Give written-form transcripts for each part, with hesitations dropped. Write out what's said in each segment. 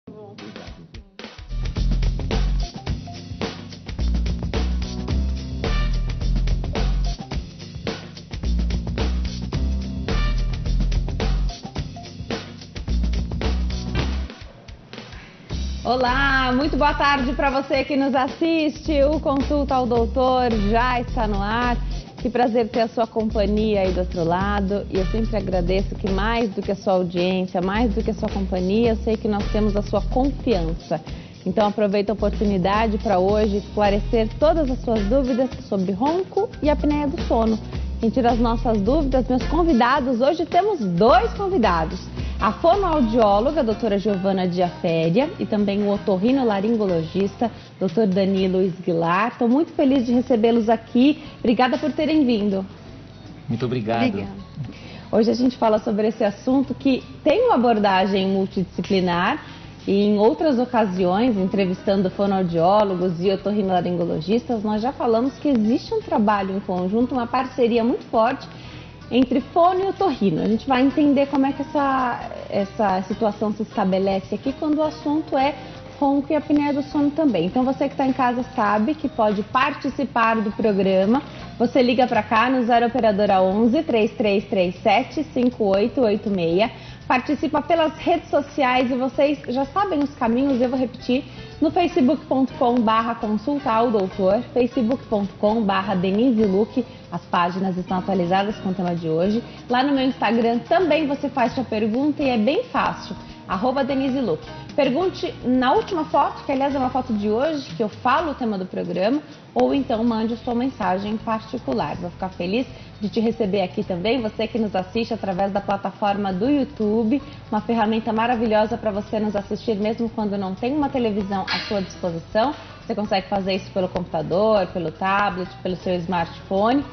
Olá, muito boa tarde para você que nos assiste. O Consulta ao Doutor já está no ar. Que prazer ter a sua companhia aí do outro lado. E eu sempre agradeço que mais do que a sua audiência, mais do que a sua companhia, eu sei que nós temos a sua confiança. Então aproveita a oportunidade para hoje esclarecer todas as suas dúvidas sobre ronco e apneia do sono. Quem tira as nossas dúvidas, meus convidados, hoje temos dois convidados. A fonoaudióloga, a doutora Giovana Diaféria, e também o otorrinolaringologista, doutor Danilo Esguilar. Estou muito feliz de recebê-los aqui. Obrigada por terem vindo. Muito obrigado. Obrigada. Hoje a gente fala sobre esse assunto que tem uma abordagem multidisciplinar e em outras ocasiões, entrevistando fonoaudiólogos e otorrinolaringologistas, nós já falamos que existe um trabalho em conjunto, uma parceria muito forte entre fono e otorrino. A gente vai entender como é que essa situação se estabelece aqui quando o assunto é ronco e apneia do sono também. Então você que está em casa sabe que pode participar do programa. Você liga para cá no 0 operadora 11 3337 5886. Participa pelas redes sociais e vocês já sabem os caminhos, eu vou repetir. No facebook.com/consulta ao doutor, facebook.com/Denise Luque, as páginas estão atualizadas com o tema de hoje. Lá no meu Instagram também você faz sua pergunta e é bem fácil, @Denise Luque. Pergunte na última foto, que aliás é uma foto de hoje, que eu falo o tema do programa, ou então mande a sua mensagem em particular. Vou ficar feliz de te receber aqui também, você que nos assiste através da plataforma do YouTube, uma ferramenta maravilhosa para você nos assistir mesmo quando não tem uma televisão à sua disposição. Você consegue fazer isso pelo computador, pelo tablet, pelo seu smartphone.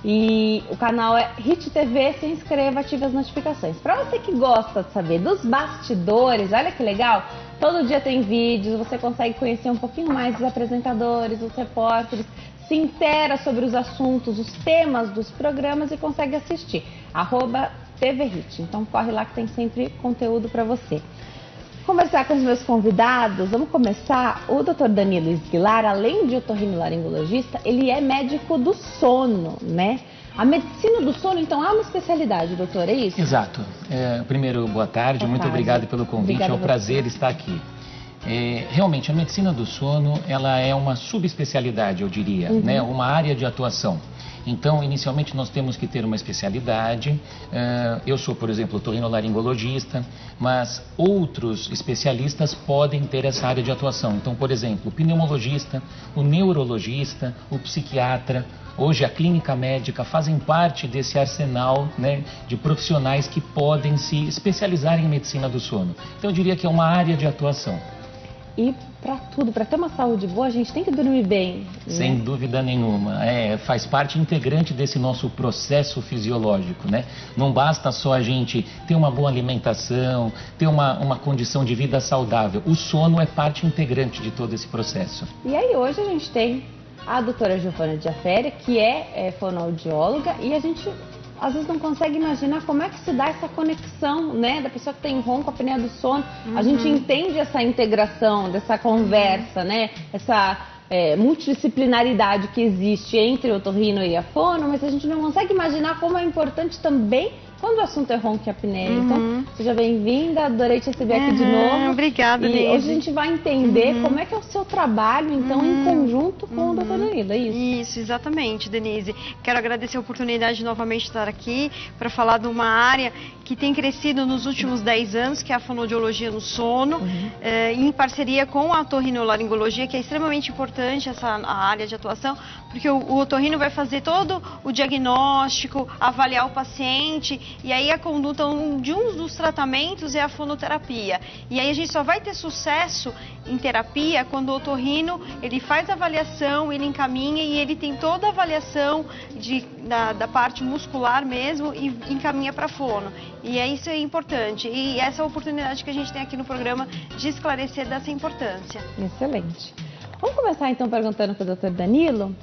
E o canal é Hit TV, se inscreva, ative as notificações. Para você que gosta de saber dos bastidores, olha que legal, todo dia tem vídeos, você consegue conhecer um pouquinho mais dos apresentadores, dos repórteres, se intera sobre os assuntos, os temas dos programas e consegue assistir. @TV Hit. Então corre lá que tem sempre conteúdo para você. Conversar com os meus convidados, vamos começar. O Dr. Danilo Esguilar, além de otorrinolaringologista, ele é médico do sono, né? A medicina do sono, então, é uma especialidade, doutor, é isso? Exato. Primeiro, boa tarde, muito obrigado pelo convite, Obrigada é um prazer estar aqui. Realmente, a medicina do sono, ela é uma subespecialidade, eu diria, né? Uma área de atuação. Então, inicialmente, nós temos que ter uma especialidade. Eu sou, por exemplo, otorrinolaringologista, mas outros especialistas podem ter essa área de atuação. Então, por exemplo, o pneumologista, o neurologista, o psiquiatra, hoje a clínica médica fazem parte desse arsenal, né, de profissionais que podem se especializar em medicina do sono. Então, eu diria que é uma área de atuação. E para tudo, para ter uma saúde boa, a gente tem que dormir bem, Sem né? dúvida nenhuma. Faz parte integrante desse nosso processo fisiológico, né? Não basta só a gente ter uma boa alimentação, ter uma condição de vida saudável. O sono é parte integrante de todo esse processo. E aí hoje a gente tem a doutora Giovana Diaféria, que é fonoaudióloga, e a gente às vezes não consegue imaginar como é que se dá essa conexão, né, da pessoa que tem ronco, apneia do sono. A gente entende essa integração, dessa conversa, né, essa multidisciplinaridade que existe entre o otorrino e a fono, mas a gente não consegue imaginar como é importante também quando o assunto é ronco e apneia. Então, seja bem-vinda, adorei te receber aqui de novo. Obrigada, E Denise. hoje a gente vai entender como é que é o seu trabalho, então, em conjunto com o Dr. Danilo, é isso? Isso, exatamente, Denise. Quero agradecer a oportunidade de novamente estar aqui para falar de uma área que tem crescido nos últimos 10 anos, que é a fonoaudiologia no sono, em parceria com a otorrinolaringologia, que é extremamente importante essa a área de atuação, porque o otorrino vai fazer todo o diagnóstico, avaliar o paciente. E aí a conduta de um dos tratamentos é a fonoterapia. E aí a gente só vai ter sucesso em terapia quando o otorrino, ele faz a avaliação, ele encaminha e ele tem toda a avaliação da parte muscular mesmo e encaminha para fono. E isso é importante. E essa é a oportunidade que a gente tem aqui no programa de esclarecer dessa importância. Excelente. Vamos começar então perguntando para o Dr. Danilo.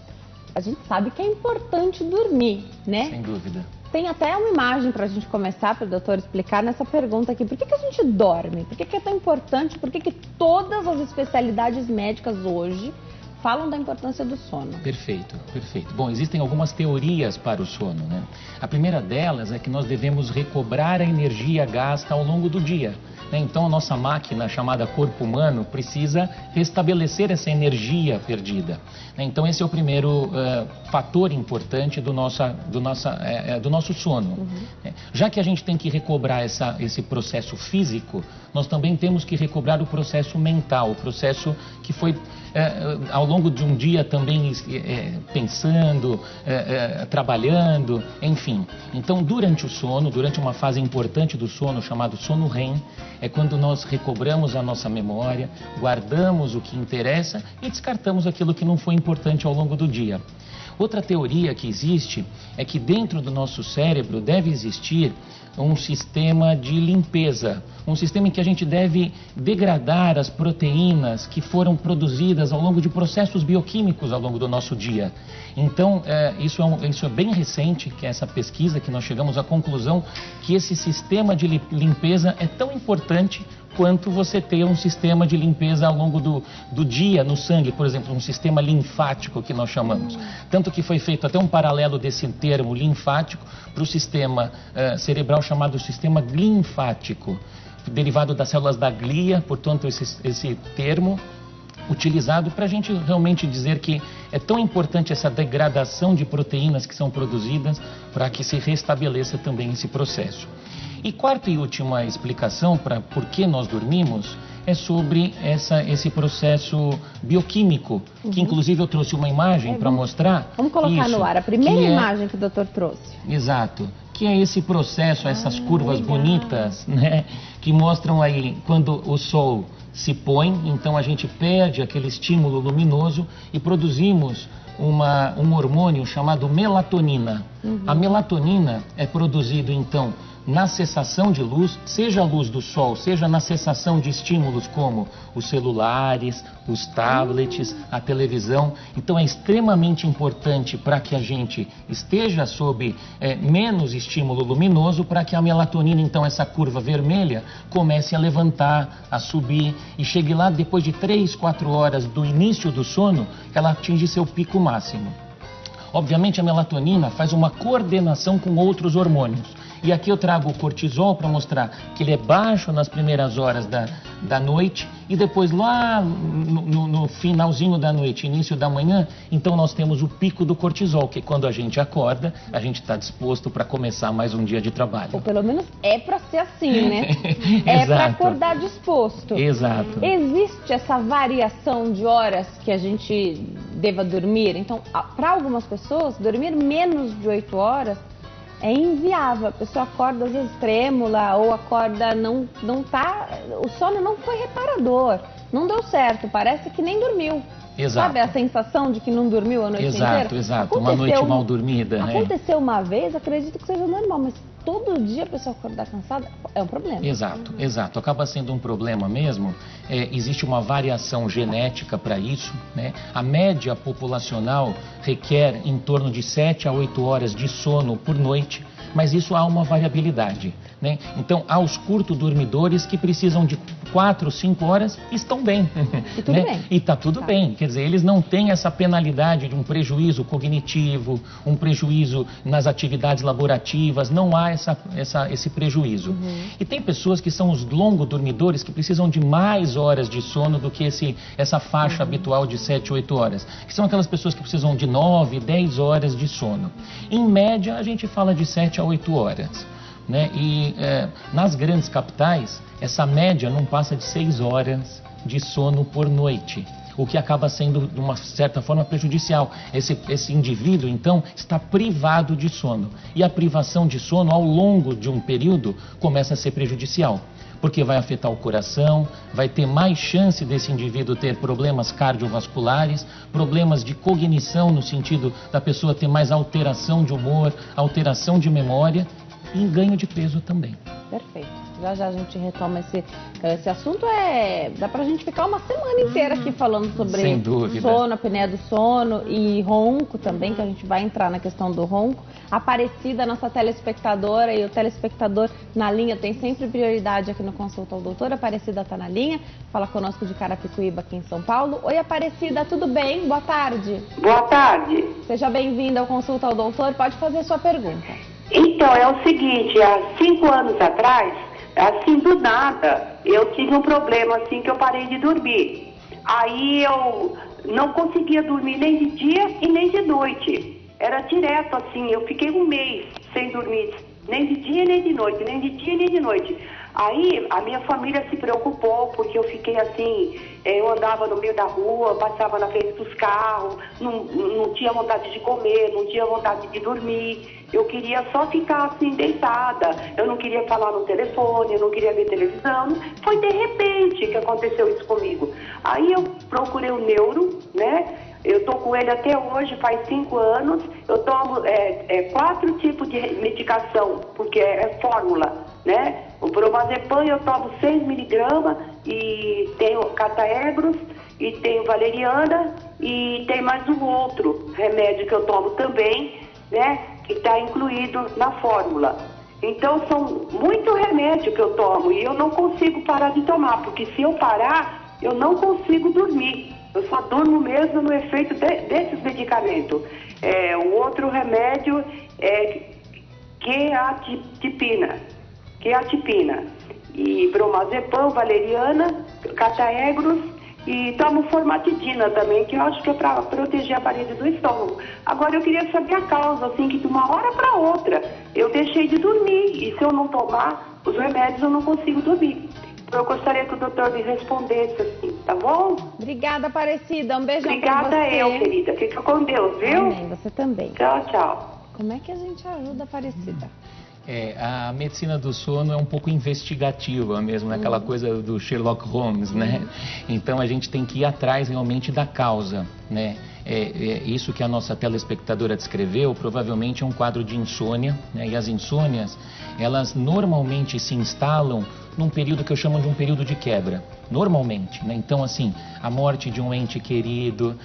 A gente sabe que é importante dormir, né? Sem dúvida. Tem até uma imagem para a gente começar, para o doutor explicar nessa pergunta aqui. Por que a gente dorme? Por que é tão importante? Por que todas as especialidades médicas hoje falam da importância do sono? Perfeito, perfeito. Bom, existem algumas teorias para o sono, né? A primeira delas é que nós devemos recobrar a energia gasta ao longo do dia. Então, a nossa máquina, chamada corpo humano, precisa restabelecer essa energia perdida. Então, esse é o primeiro fator importante do nosso sono. Uhum. Já que a gente tem que recobrar esse processo físico, nós também temos que recobrar o processo mental, o processo que foi ao longo de um dia também pensando, trabalhando, enfim. Então, durante o sono, durante uma fase importante do sono, chamado sono REM, é quando nós recobramos a nossa memória, guardamos o que interessa e descartamos aquilo que não foi importante ao longo do dia. Outra teoria que existe é que dentro do nosso cérebro deve existir um sistema de limpeza, um sistema em que a gente deve degradar as proteínas que foram produzidas ao longo de processos bioquímicos ao longo do nosso dia. Então, isso é bem recente, que é essa pesquisa que nós chegamos à conclusão que esse sistema de limpeza é tão importante quanto você ter um sistema de limpeza ao longo do dia no sangue, por exemplo, um sistema linfático que nós chamamos. Tanto que foi feito até um paralelo desse termo linfático para o sistema cerebral chamado sistema glinfático, derivado das células da glia, portanto esse termo utilizado para a gente realmente dizer que é tão importante essa degradação de proteínas que são produzidas para que se restabeleça também esse processo. E quarta e última explicação para por que nós dormimos é sobre esse processo bioquímico, que inclusive eu trouxe uma imagem para mostrar. Vamos colocar no ar a primeira imagem que o doutor trouxe. Exato, que é esse processo, essas curvas bonitas, né, que mostram aí quando o sol se põe, então a gente perde aquele estímulo luminoso e produzimos um hormônio chamado melatonina. A melatonina é produzido então na cessação de luz, seja a luz do sol, seja na cessação de estímulos como os celulares, os tablets, a televisão. Então é extremamente importante para que a gente esteja sob menos estímulo luminoso, para que a melatonina, então essa curva vermelha, comece a levantar, a subir e chegue lá depois de 3, 4 horas do início do sono, ela atinge seu pico máximo. Obviamente a melatonina faz uma coordenação com outros hormônios. E aqui eu trago o cortisol para mostrar que ele é baixo nas primeiras horas da noite e depois lá no finalzinho da noite, início da manhã, então nós temos o pico do cortisol, que quando a gente acorda, a gente está disposto para começar mais um dia de trabalho. Ou pelo menos é para ser assim, né? É para acordar disposto. Exato. Existe essa variação de horas que a gente deva dormir? Então, para algumas pessoas, dormir menos de 8 horas é inviável. A pessoa acorda às vezes trêmula ou acorda o sono não foi reparador, não deu certo, parece que nem dormiu. Exato. Sabe a sensação de que não dormiu a noite inteira? Exato, uma noite mal dormida. Aconteceu uma vez, acredito que seja normal, mas todo dia a pessoa acordar cansada é um problema. Exato. Acaba sendo um problema mesmo. Existe uma variação genética para isso, né? A média populacional requer em torno de 7 a 8 horas de sono por noite, mas isso há uma variabilidade, né? Então, há os curto-dormidores que precisam de 4, 5 horas e estão bem. E tudo bem. E está tudo bem. Quer dizer, eles não têm essa penalidade de um prejuízo cognitivo, um prejuízo nas atividades laborativas, não há esse prejuízo. E tem pessoas que são os longo-dormidores que precisam de mais horas de sono do que essa faixa habitual de 7, 8 horas, que são aquelas pessoas que precisam de 9, 10 horas de sono. Em média, a gente fala de 7 a 8 horas. Né? E nas grandes capitais, essa média não passa de 6 horas de sono por noite, o que acaba sendo, de uma certa forma, prejudicial. Esse indivíduo, então, está privado de sono. E a privação de sono, ao longo de um período, começa a ser prejudicial, porque vai afetar o coração, vai ter mais chance desse indivíduo ter problemas cardiovasculares, problemas de cognição, no sentido da pessoa ter mais alteração de humor, alteração de memória, e ganho de peso também. Perfeito. Já já a gente retoma esse assunto. Dá pra gente ficar uma semana inteira aqui falando sobre Sem dúvida. sono, apneia do sono e ronco também, que a gente vai entrar na questão do ronco. Aparecida, nossa telespectadora e o telespectador na linha tem sempre prioridade aqui no Consulta ao Doutor. Aparecida tá na linha, fala conosco de Carapicuíba, aqui em São Paulo. Oi, Aparecida, tudo bem? Boa tarde. Boa tarde. Seja bem-vinda ao Consulta ao Doutor, pode fazer sua pergunta. Então, é o seguinte, há 5 anos atrás, assim, do nada, eu tive um problema, assim, que eu parei de dormir. Aí eu não conseguia dormir nem de dia e nem de noite. Era direto, assim, eu fiquei um mês sem dormir, nem de dia nem de noite, nem de dia nem de noite. Aí a minha família se preocupou, porque eu fiquei assim, eu andava no meio da rua, passava na frente dos carros, não tinha vontade de comer, não tinha vontade de dormir. Eu queria só ficar assim, deitada. Eu não queria falar no telefone, eu não queria ver televisão. Foi de repente que aconteceu isso comigo. Aí eu procurei o neuro, né? Eu tô com ele até hoje, faz 5 anos. Eu tomo 4 tipos de medicação, porque é fórmula, né? O Bromazepam eu tomo 6 miligramas e tenho Cataegros e tenho valeriana e tem mais um outro remédio que eu tomo também, né? Que está incluído na fórmula. Então são muito remédio que eu tomo e eu não consigo parar de tomar, porque se eu parar, eu não consigo dormir. Eu só durmo mesmo no efeito desses medicamentos. O outro remédio é queatipina e Bromazepam, valeriana, Cataegros e tomo formatidina também, que eu acho que é para proteger a parede do estômago. Agora eu queria saber a causa, assim, que de uma hora para outra eu deixei de dormir e se eu não tomar os remédios eu não consigo dormir. Eu gostaria que o doutor me respondesse assim, tá bom? Obrigada, Aparecida. Um beijão pra você. Obrigada eu, querida. Fica com Deus, viu? Amém, você também. Tchau, tchau. Como é que a gente ajuda a Aparecida? A medicina do sono é um pouco investigativa mesmo, aquela coisa do Sherlock Holmes, né? Então a gente tem que ir atrás realmente da causa, né? Isso que a nossa telespectadora descreveu provavelmente é um quadro de insônia, né? E as insônias, elas normalmente se instalam num período que eu chamo de um período de quebra, normalmente, né? Então, assim, a morte de um ente querido,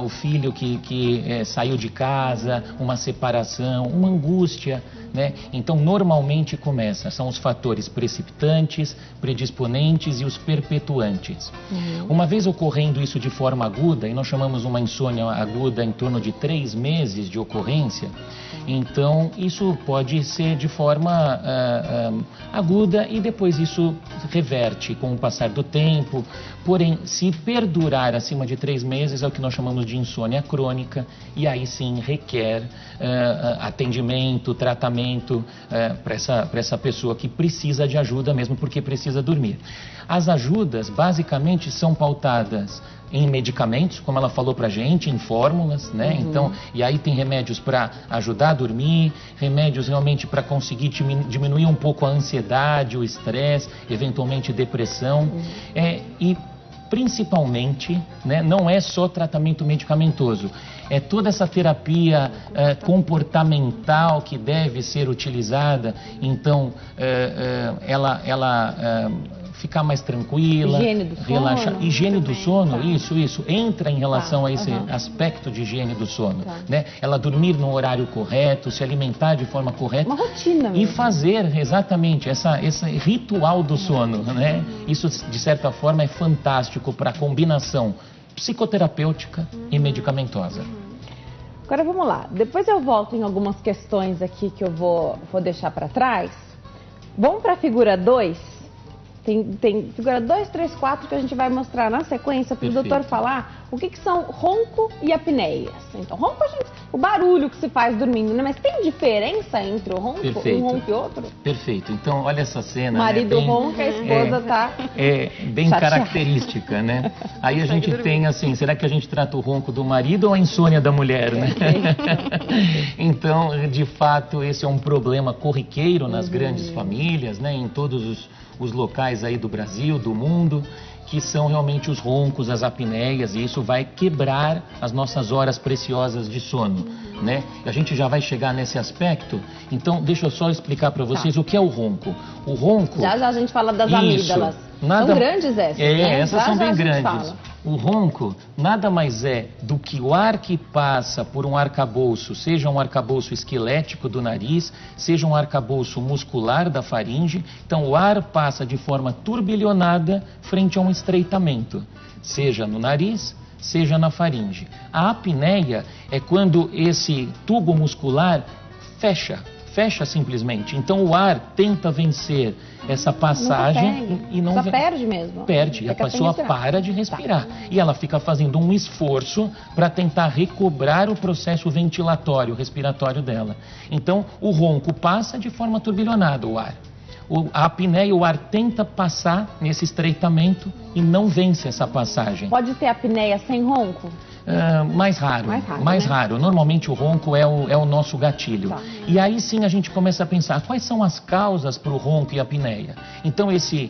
o filho que saiu de casa, uma separação, uma angústia, né? Então, normalmente são os fatores precipitantes, predisponentes e os perpetuantes. Uma vez ocorrendo isso de forma aguda, e nós chamamos uma insônia aguda em torno de 3 meses de ocorrência, então isso pode ser de forma aguda e depois isso reverte com o passar do tempo. Porém, se perdurar acima de 3 meses é o que nós chamamos de insônia crônica e aí sim requer atendimento, tratamento para essa pessoa que precisa de ajuda mesmo porque precisa dormir. As ajudas basicamente são pautadas em medicamentos, como ela falou pra gente, em fórmulas, né? Então, e aí tem remédios para ajudar a dormir, remédios realmente para conseguir diminuir um pouco a ansiedade, o estresse, eventualmente depressão, e principalmente, né, não é só tratamento medicamentoso, é toda essa terapia comportamental que deve ser utilizada, então ela ficar mais tranquila, higiene do relaxar. sono, Higiene do sono, tá. isso entra em relação a esse aspecto de higiene do sono, né? Ela dormir no horário correto, se alimentar de forma correta. Uma rotina mesmo. E fazer exatamente esse ritual do sono, né? Isso, de certa forma, é fantástico para a combinação psicoterapêutica e medicamentosa. Agora vamos lá. Depois eu volto em algumas questões aqui que eu vou deixar para trás. Vamos para a figura 2? Tem figura 2, 3, 4 que a gente vai mostrar na sequência para o doutor falar o que são ronco e apneias. Então, ronco, o barulho que se faz dormindo, né? Mas tem diferença entre o ronco, um ronco e outro? Perfeito. Então, olha essa cena. O marido né? ronca, a esposa tá bem chateada. Característica, né? Aí a gente tem assim, será que a gente trata o ronco do marido ou a insônia da mulher, né? Então, de fato, esse é um problema corriqueiro nas grandes famílias, né? Em todos os locais aí do Brasil, do mundo. que são realmente os roncos, as apneias, e isso vai quebrar as nossas horas preciosas de sono, né? A gente já vai chegar nesse aspecto, então deixa eu só explicar para vocês o que é o ronco. O ronco... Já a gente fala das amígdalas. São grandes essas, né? Essas são bem grandes. Fala. O ronco nada mais é do que o ar que passa por um arcabouço, seja um arcabouço esquelético do nariz, seja um arcabouço muscular da faringe. Então o ar passa de forma turbilhonada frente a um estreitamento, seja no nariz, seja na faringe. A apneia é quando esse tubo muscular fecha simplesmente. Então o ar tenta vencer essa passagem e não perde mesmo. Perde, a pessoa para de respirar. E ela fica fazendo um esforço para tentar recobrar o processo ventilatório, respiratório dela. Então o ronco passa de forma turbilhonada, o ar. A apneia, o ar tenta passar nesse estreitamento e não vence essa passagem. Pode ter apneia sem ronco? Mais raro. Mais raro. Normalmente o ronco é o nosso gatilho. Tá. E aí sim a gente começa a pensar quais são as causas para o ronco e a apneia. Então esse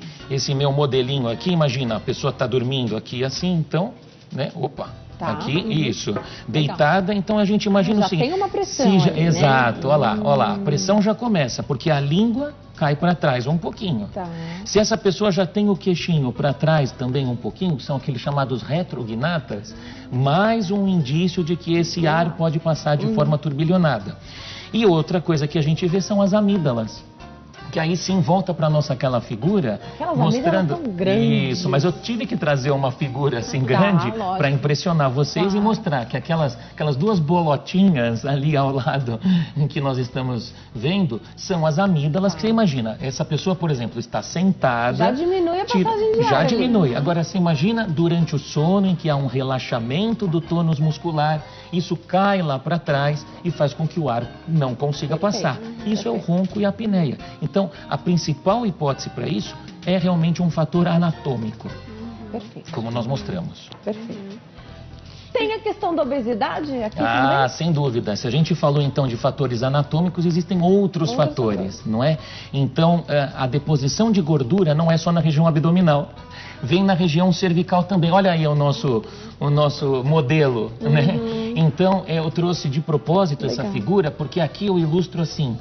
meu modelinho aqui, imagina, a pessoa está dormindo aqui assim, então, né? Opa. Tá. Aqui, isso. Deitada, então a gente imagina o seguinte. Já tem uma pressão aí, exato, né? olha lá. A pressão já começa, porque a língua cai para trás um pouquinho. Tá. Se essa pessoa já tem o queixinho para trás também um pouquinho, que são aqueles chamados retrognatas, mais um indício de que esse ar pode passar de forma turbilhonada. E outra coisa que a gente vê são as amígdalas. Que aí sim volta para nossa aquela figura, aquelas mostrando são grandes. Isso, mas eu tive que trazer uma figura assim grande para impressionar vocês e mostrar que aquelas duas bolotinhas ali ao lado que nós estamos vendo são as amígdalas. Que você imagina, essa pessoa, por exemplo, está sentada, já diminui a passagem de ar. Já diminui. Agora você imagina durante o sono em que há um relaxamento do tônus muscular, isso cai lá para trás e faz com que o ar não consiga passar. Isso é o ronco e a apneia. Então, a principal hipótese para isso é realmente um fator anatômico, como nós mostramos. Perfeito. Tem a questão da obesidade aqui também? Sem dúvida. Se a gente falou então de fatores anatômicos, existem outros fatores, não é? Então, a deposição de gordura não é só na região abdominal, vem na região cervical também. Olha aí o nosso modelo, né? Então, eu trouxe de propósito essa figura, porque aqui eu ilustro assim,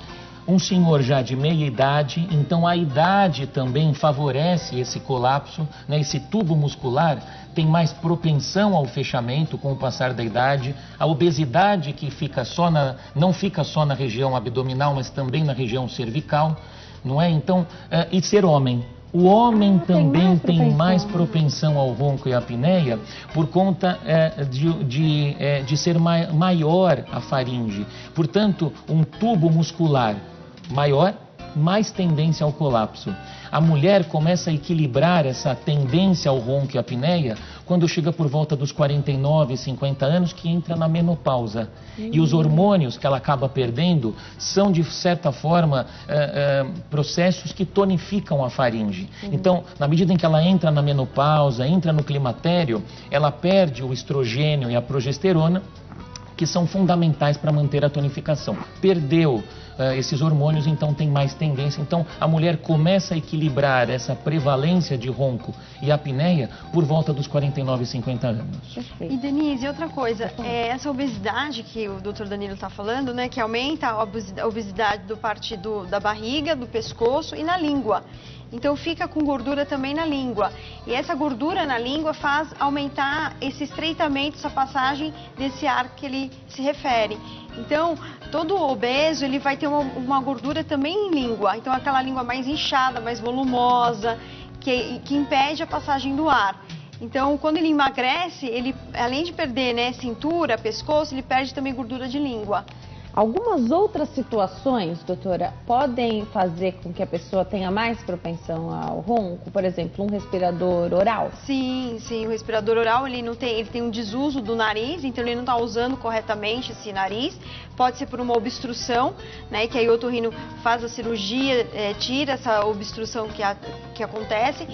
um senhor já de meia idade, então a idade também favorece esse colapso, né? Esse tubo muscular tem mais propensão ao fechamento com o passar da idade, a obesidade que não fica só na região abdominal, mas também na região cervical, não é? Então, e ser homem. O homem também tem mais propensão ao ronco e à apneia por conta de ser maior a faringe. Portanto, um tubo muscular maior, mais tendência ao colapso. A mulher começa a equilibrar essa tendência ao ronco e à apneia quando chega por volta dos 49, 50 anos, que entra na menopausa. E os hormônios que ela acaba perdendo são, de certa forma, processos que tonificam a faringe. Então, na medida em que ela entra na menopausa, entra no climatério, ela perde o estrogênio e a progesterona, que são fundamentais para manter a tonificação. Perdeu esses hormônios, então tem mais tendência. Então a mulher começa a equilibrar essa prevalência de ronco e apneia por volta dos 49, 50 anos. E Denise, outra coisa, essa obesidade que o Dr. Danilo está falando, né, que aumenta a obesidade da barriga, do pescoço e na língua. Então fica com gordura também na língua. E essa gordura na língua faz aumentar esse estreitamento, essa passagem desse ar que ele se refere. Então, todo obeso, ele vai ter uma gordura também em língua. Então, aquela língua mais inchada, mais volumosa, que impede a passagem do ar. Então, quando ele emagrece, ele, além de perder, né, cintura, pescoço, ele perde também gordura de língua. Algumas outras situações, doutora, podem fazer com que a pessoa tenha mais propensão ao ronco? Por exemplo, um respirador oral? Sim, o respirador oral ele tem um desuso do nariz, então ele não está usando corretamente esse nariz. Pode ser por uma obstrução, né, que aí o otorrino faz a cirurgia, tira essa obstrução que acontece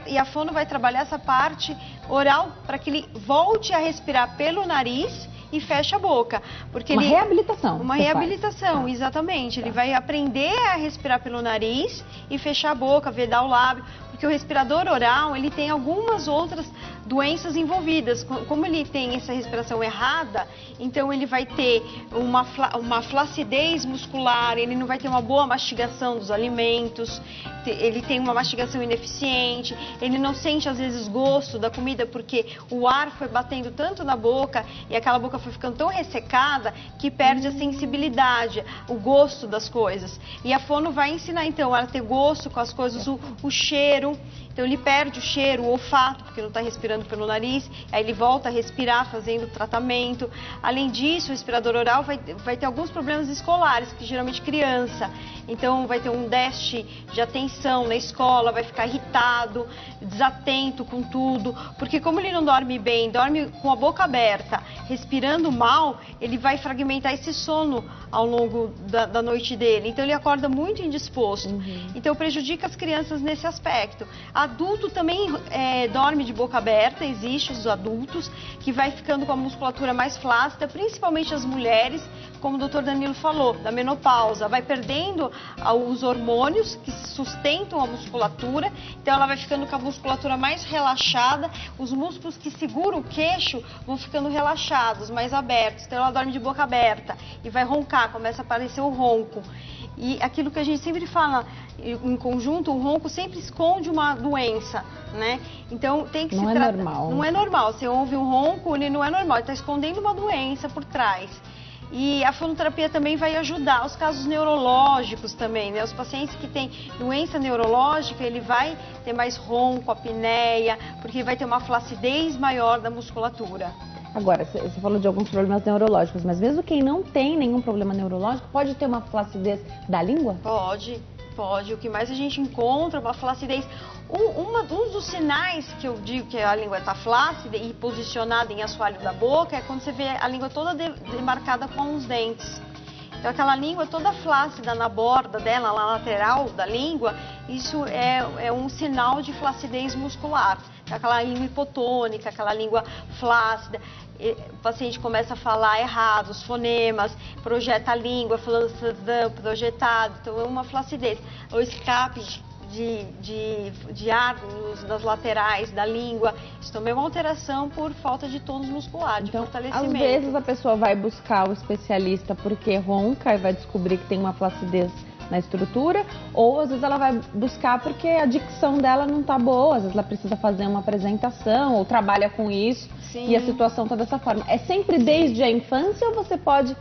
e a fono vai trabalhar essa parte oral para que ele volte a respirar pelo nariz e fecha a boca. Porque uma reabilitação. Uma reabilitação, exatamente. Ele vai aprender a respirar pelo nariz e fechar a boca, vedar o lábio. porque o respirador oral, ele tem algumas outras doenças envolvidas. Como ele tem essa respiração errada, então ele vai ter uma flacidez muscular, ele não vai ter uma boa mastigação dos alimentos, ele tem uma mastigação ineficiente, ele não sente às vezes gosto da comida porque o ar foi batendo tanto na boca e aquela boca foi ficando tão ressecada que perde a sensibilidade, o gosto das coisas. E a fono vai ensinar então a ter gosto com as coisas, o cheiro. Então ele perde o cheiro, o olfato, porque não está respirando pelo nariz, aí ele volta a respirar fazendo tratamento. Além disso, o respirador oral vai ter alguns problemas escolares, que geralmente criança. Então vai ter um déficit de atenção na escola, vai ficar irritado, desatento com tudo, porque como ele não dorme bem, dorme com a boca aberta, respirando mal, ele vai fragmentar esse sono ao longo da noite dele. Então ele acorda muito indisposto. Então prejudica as crianças nesse aspecto. Adulto também dorme de boca aberta, existe os adultos, que vai ficando com a musculatura mais flácida, principalmente as mulheres, como o Dr. Danilo falou, da menopausa, vai perdendo os hormônios que sustentam a musculatura, então ela vai ficando com a musculatura mais relaxada, os músculos que seguram o queixo vão ficando relaxados, mais abertos, então ela dorme de boca aberta e vai roncar, começa a aparecer o ronco. E aquilo que a gente sempre fala em conjunto, o ronco sempre esconde uma doença, né? Então tem que se tratar. Não é normal. Não é normal. Você ouve um ronco, ele não é normal, ele está escondendo uma doença por trás. E a fonoterapia também vai ajudar os casos neurológicos também, né? Os pacientes que têm doença neurológica, ele vai ter mais ronco, apneia, porque vai ter uma flacidez maior da musculatura. Agora, você falou de alguns problemas neurológicos, mas mesmo quem não tem nenhum problema neurológico, pode ter uma flacidez da língua? Pode. O que mais a gente encontra é uma flacidez. Um dos sinais que eu digo que a língua está flácida e posicionada em assoalho da boca é quando você vê a língua toda demarcada com os dentes. Então aquela língua toda flácida na borda dela, na lateral da língua, isso é um sinal de flacidez muscular. Aquela língua hipotônica, aquela língua flácida, o paciente começa a falar errado, os fonemas, projeta a língua, falando projetado, então é uma flacidez. O escape de ar nas laterais da língua, isso também é uma alteração por falta de tônus muscular, de fortalecimento. Às vezes a pessoa vai buscar o especialista porque ronca e vai descobrir que tem uma flacidez na estrutura, ou às vezes ela vai buscar porque a dicção dela não está boa, às vezes ela precisa fazer uma apresentação ou trabalha com isso. Sim. E a situação está dessa forma. É sempre desde a infância ou você pode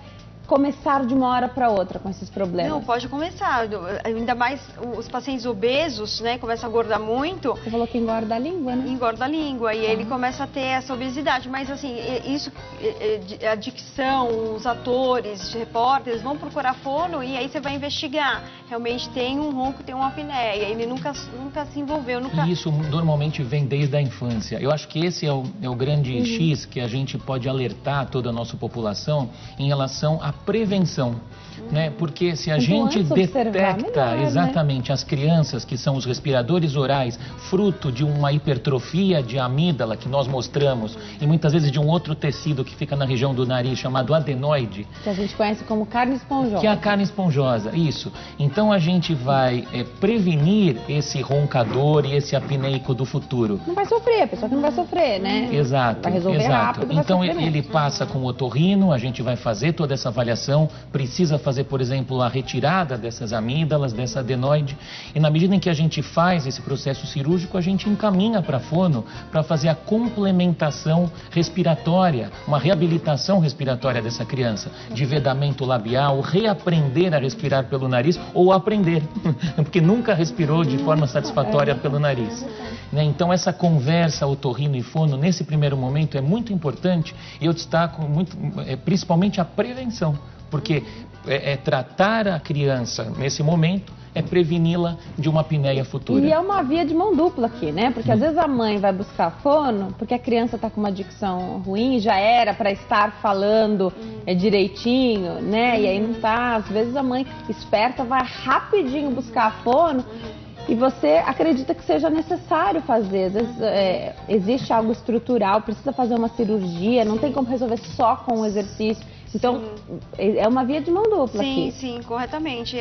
começar de uma hora para outra com esses problemas? Não, pode começar. Ainda mais os pacientes obesos, né? Começam a engordar muito. Você falou que engorda a língua, né? Engorda a língua e ele começa a ter essa obesidade. Mas assim, isso, a dicção, os atores, os repórteres vão procurar fono e aí você vai investigar. Realmente tem um ronco, tem uma apneia. Ele nunca se envolveu. E isso normalmente vem desde a infância. Eu acho que esse é o grande X que a gente pode alertar toda a nossa população em relação à prevenção, né? Porque se a gente detecta melhor, exatamente, né? As crianças que são os respiradores orais, fruto de uma hipertrofia de amígdala que nós mostramos e muitas vezes de um outro tecido que fica na região do nariz chamado adenoide. Que a gente conhece como carne esponjosa. Que é a carne esponjosa, isso. Então a gente vai prevenir esse roncador e esse apneico do futuro. Não vai sofrer, a pessoa que não vai sofrer, né? Exato, vai resolver rápido, então vai ele passa com o otorrino, a gente vai fazer toda essa avaliação, precisa fazer, por exemplo, a retirada dessas amígdalas, dessa adenoide, e na medida em que a gente faz esse processo cirúrgico, a gente encaminha para a fono para fazer a complementação respiratória, uma reabilitação respiratória dessa criança, de vedamento labial, reaprender a respirar pelo nariz ou aprender, porque nunca respirou de forma satisfatória pelo nariz. Né? Então essa conversa otorrino e fono, nesse primeiro momento, é muito importante e eu destaco muito, principalmente a prevenção, porque tratar a criança nesse momento é preveni-la de uma apneia futura. E é uma via de mão dupla aqui, né? Porque às vezes a mãe vai buscar fono porque a criança está com uma dicção ruim, já era para estar falando direitinho, né? E aí não tá. Às vezes a mãe esperta vai rapidinho buscar fono e você acredita que seja necessário fazer. Às vezes existe algo estrutural, precisa fazer uma cirurgia, não tem como resolver só com o exercício. Então, é uma via de mão dupla sim, aqui. Sim, corretamente.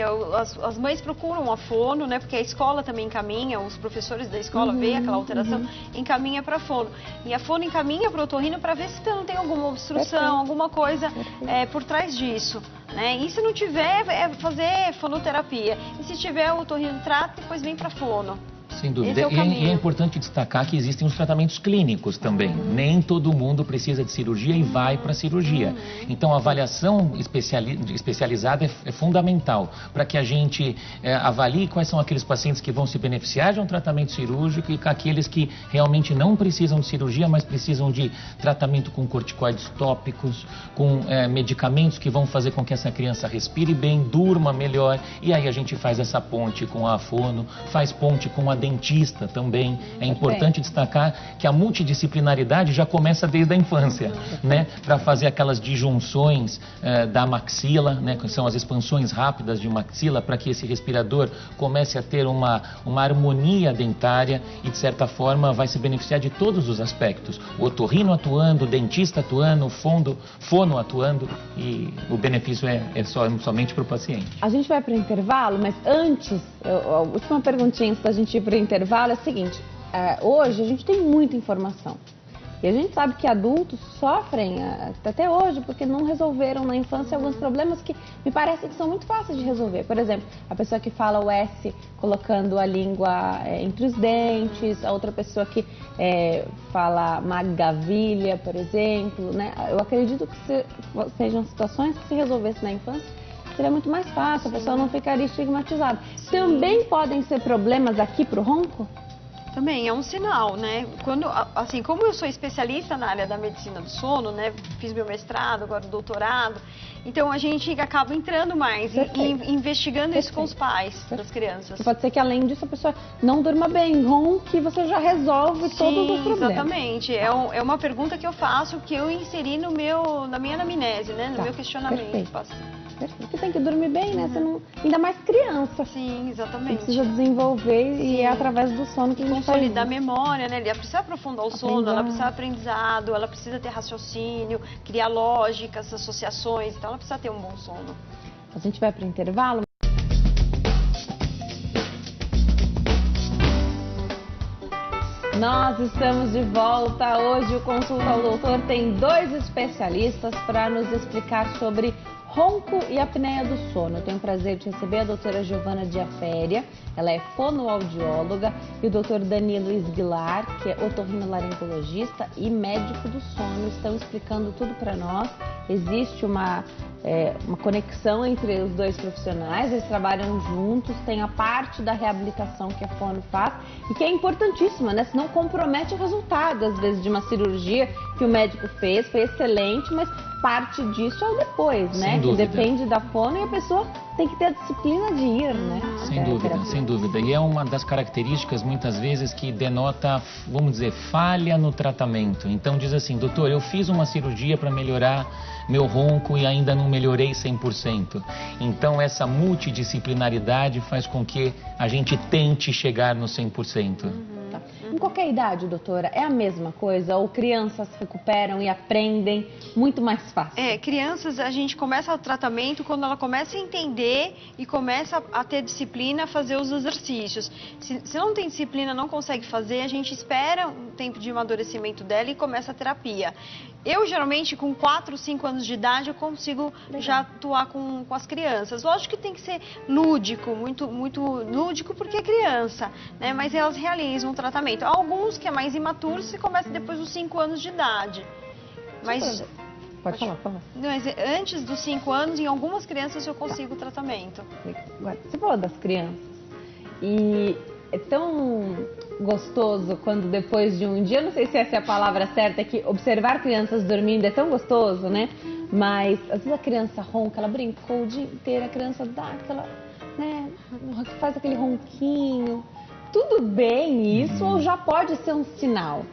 As mães procuram a fono, né? Porque a escola também encaminha, os professores da escola veem aquela alteração, encaminha para a fono. E a fono encaminha para o otorrino para ver se não tem alguma obstrução, alguma coisa por trás disso. Né? E se não tiver, é fazer fonoterapia. E se tiver, o otorrino trata e depois vem para a fono. Sem dúvida. E é importante destacar que existem os tratamentos clínicos também. Nem todo mundo precisa de cirurgia e vai para a cirurgia. Então, a avaliação especializada é fundamental para que a gente avalie quais são aqueles pacientes que vão se beneficiar de um tratamento cirúrgico e aqueles que realmente não precisam de cirurgia, mas precisam de tratamento com corticoides tópicos, com medicamentos que vão fazer com que essa criança respire bem, durma melhor. E aí a gente faz essa ponte com a fono, faz ponte com a dentista também. É importante destacar que a multidisciplinaridade já começa desde a infância, né? Para fazer aquelas disjunções da maxila, né? Que são as expansões rápidas de maxila, para que esse respirador comece a ter uma harmonia dentária e, de certa forma, vai se beneficiar de todos os aspectos. O otorrino atuando, o dentista atuando, o fono atuando, e o benefício é somente para o paciente. A gente vai para o intervalo, mas antes, a última perguntinha antes da gente ir para o intervalo é a seguinte: hoje a gente tem muita informação e a gente sabe que adultos sofrem até hoje porque não resolveram na infância alguns problemas que me parece que são muito fáceis de resolver. Por exemplo, a pessoa que fala o S colocando a língua entre os dentes, a outra pessoa que fala magavilha, por exemplo, né? Eu acredito que sejam situações que se resolvessem na infância seria muito mais fácil, a pessoa não ficaria estigmatizada. Também podem ser problemas aqui para o ronco? Também é um sinal, né? Assim, como eu sou especialista na área da medicina do sono, né? Fiz meu mestrado, agora doutorado, então a gente acaba entrando mais e investigando isso com os pais das crianças. Pode ser que além disso a pessoa não durma bem, ronque, e você já resolve todos os problemas. Exatamente. É uma pergunta que eu faço, que eu inseri na minha anamnese, né? No meu questionamento. Porque tem que dormir bem, né? Você não... Ainda mais criança. Sim, exatamente. Você precisa desenvolver e é através do sono que a gente consolidar a memória, né? Ela precisa aprofundar o sono, ela precisa aprendizado, ela precisa ter raciocínio, criar lógicas, associações, então ela precisa ter um bom sono. A gente vai para o intervalo. Nós estamos de volta. Hoje o Consulta ao Doutor tem 2 especialistas para nos explicar sobre ronco e apneia do sono. Eu tenho o prazer de receber a doutora Giovana Diaféria, ela é fonoaudióloga, e o doutor Danilo Esguilar, que é otorrinolaringologista e médico do sono. Estão explicando tudo para nós. Existe uma conexão entre os 2 profissionais, eles trabalham juntos, tem a parte da reabilitação que a fono faz e que é importantíssima, né? Senão compromete o resultado, às vezes, de uma cirurgia que o médico fez, foi excelente, mas parte disso é o depois, né? Sem dúvida. Que depende da fono e a pessoa tem que ter a disciplina de ir, né? Sem dúvida, sem dúvida. E é uma das características, muitas vezes, que denota, vamos dizer, falha no tratamento. Então diz assim: doutor, eu fiz uma cirurgia para melhorar meu ronco e ainda não melhorei 100%. Então essa multidisciplinaridade faz com que a gente tente chegar no 100%. Em qualquer idade, doutora, é a mesma coisa? Ou crianças recuperam e aprendem muito mais fácil? Crianças, a gente começa o tratamento quando ela começa a entender e começa a ter disciplina, a fazer os exercícios. Se não tem disciplina, não consegue fazer, a gente espera um tempo de amadurecimento dela e começa a terapia. Eu, geralmente, com 4, 5 anos de idade, eu consigo já atuar com as crianças. Lógico que tem que ser lúdico, muito lúdico, porque é criança, né? Mas elas realizam o tratamento. Alguns que é mais imaturo, se começa depois dos 5 anos de idade. Mas... Pode falar, por favor. Mas antes dos 5 anos, em algumas crianças eu consigo o tratamento. Agora, você falou das crianças. E é tão gostoso quando depois de um dia, não sei se essa é a palavra certa, é que observar crianças dormindo é tão gostoso, né? Mas às vezes a criança ronca, ela brincou o dia inteiro, a criança dá aquela, né? Faz aquele ronquinho. Tudo bem isso ou já pode ser um sinal?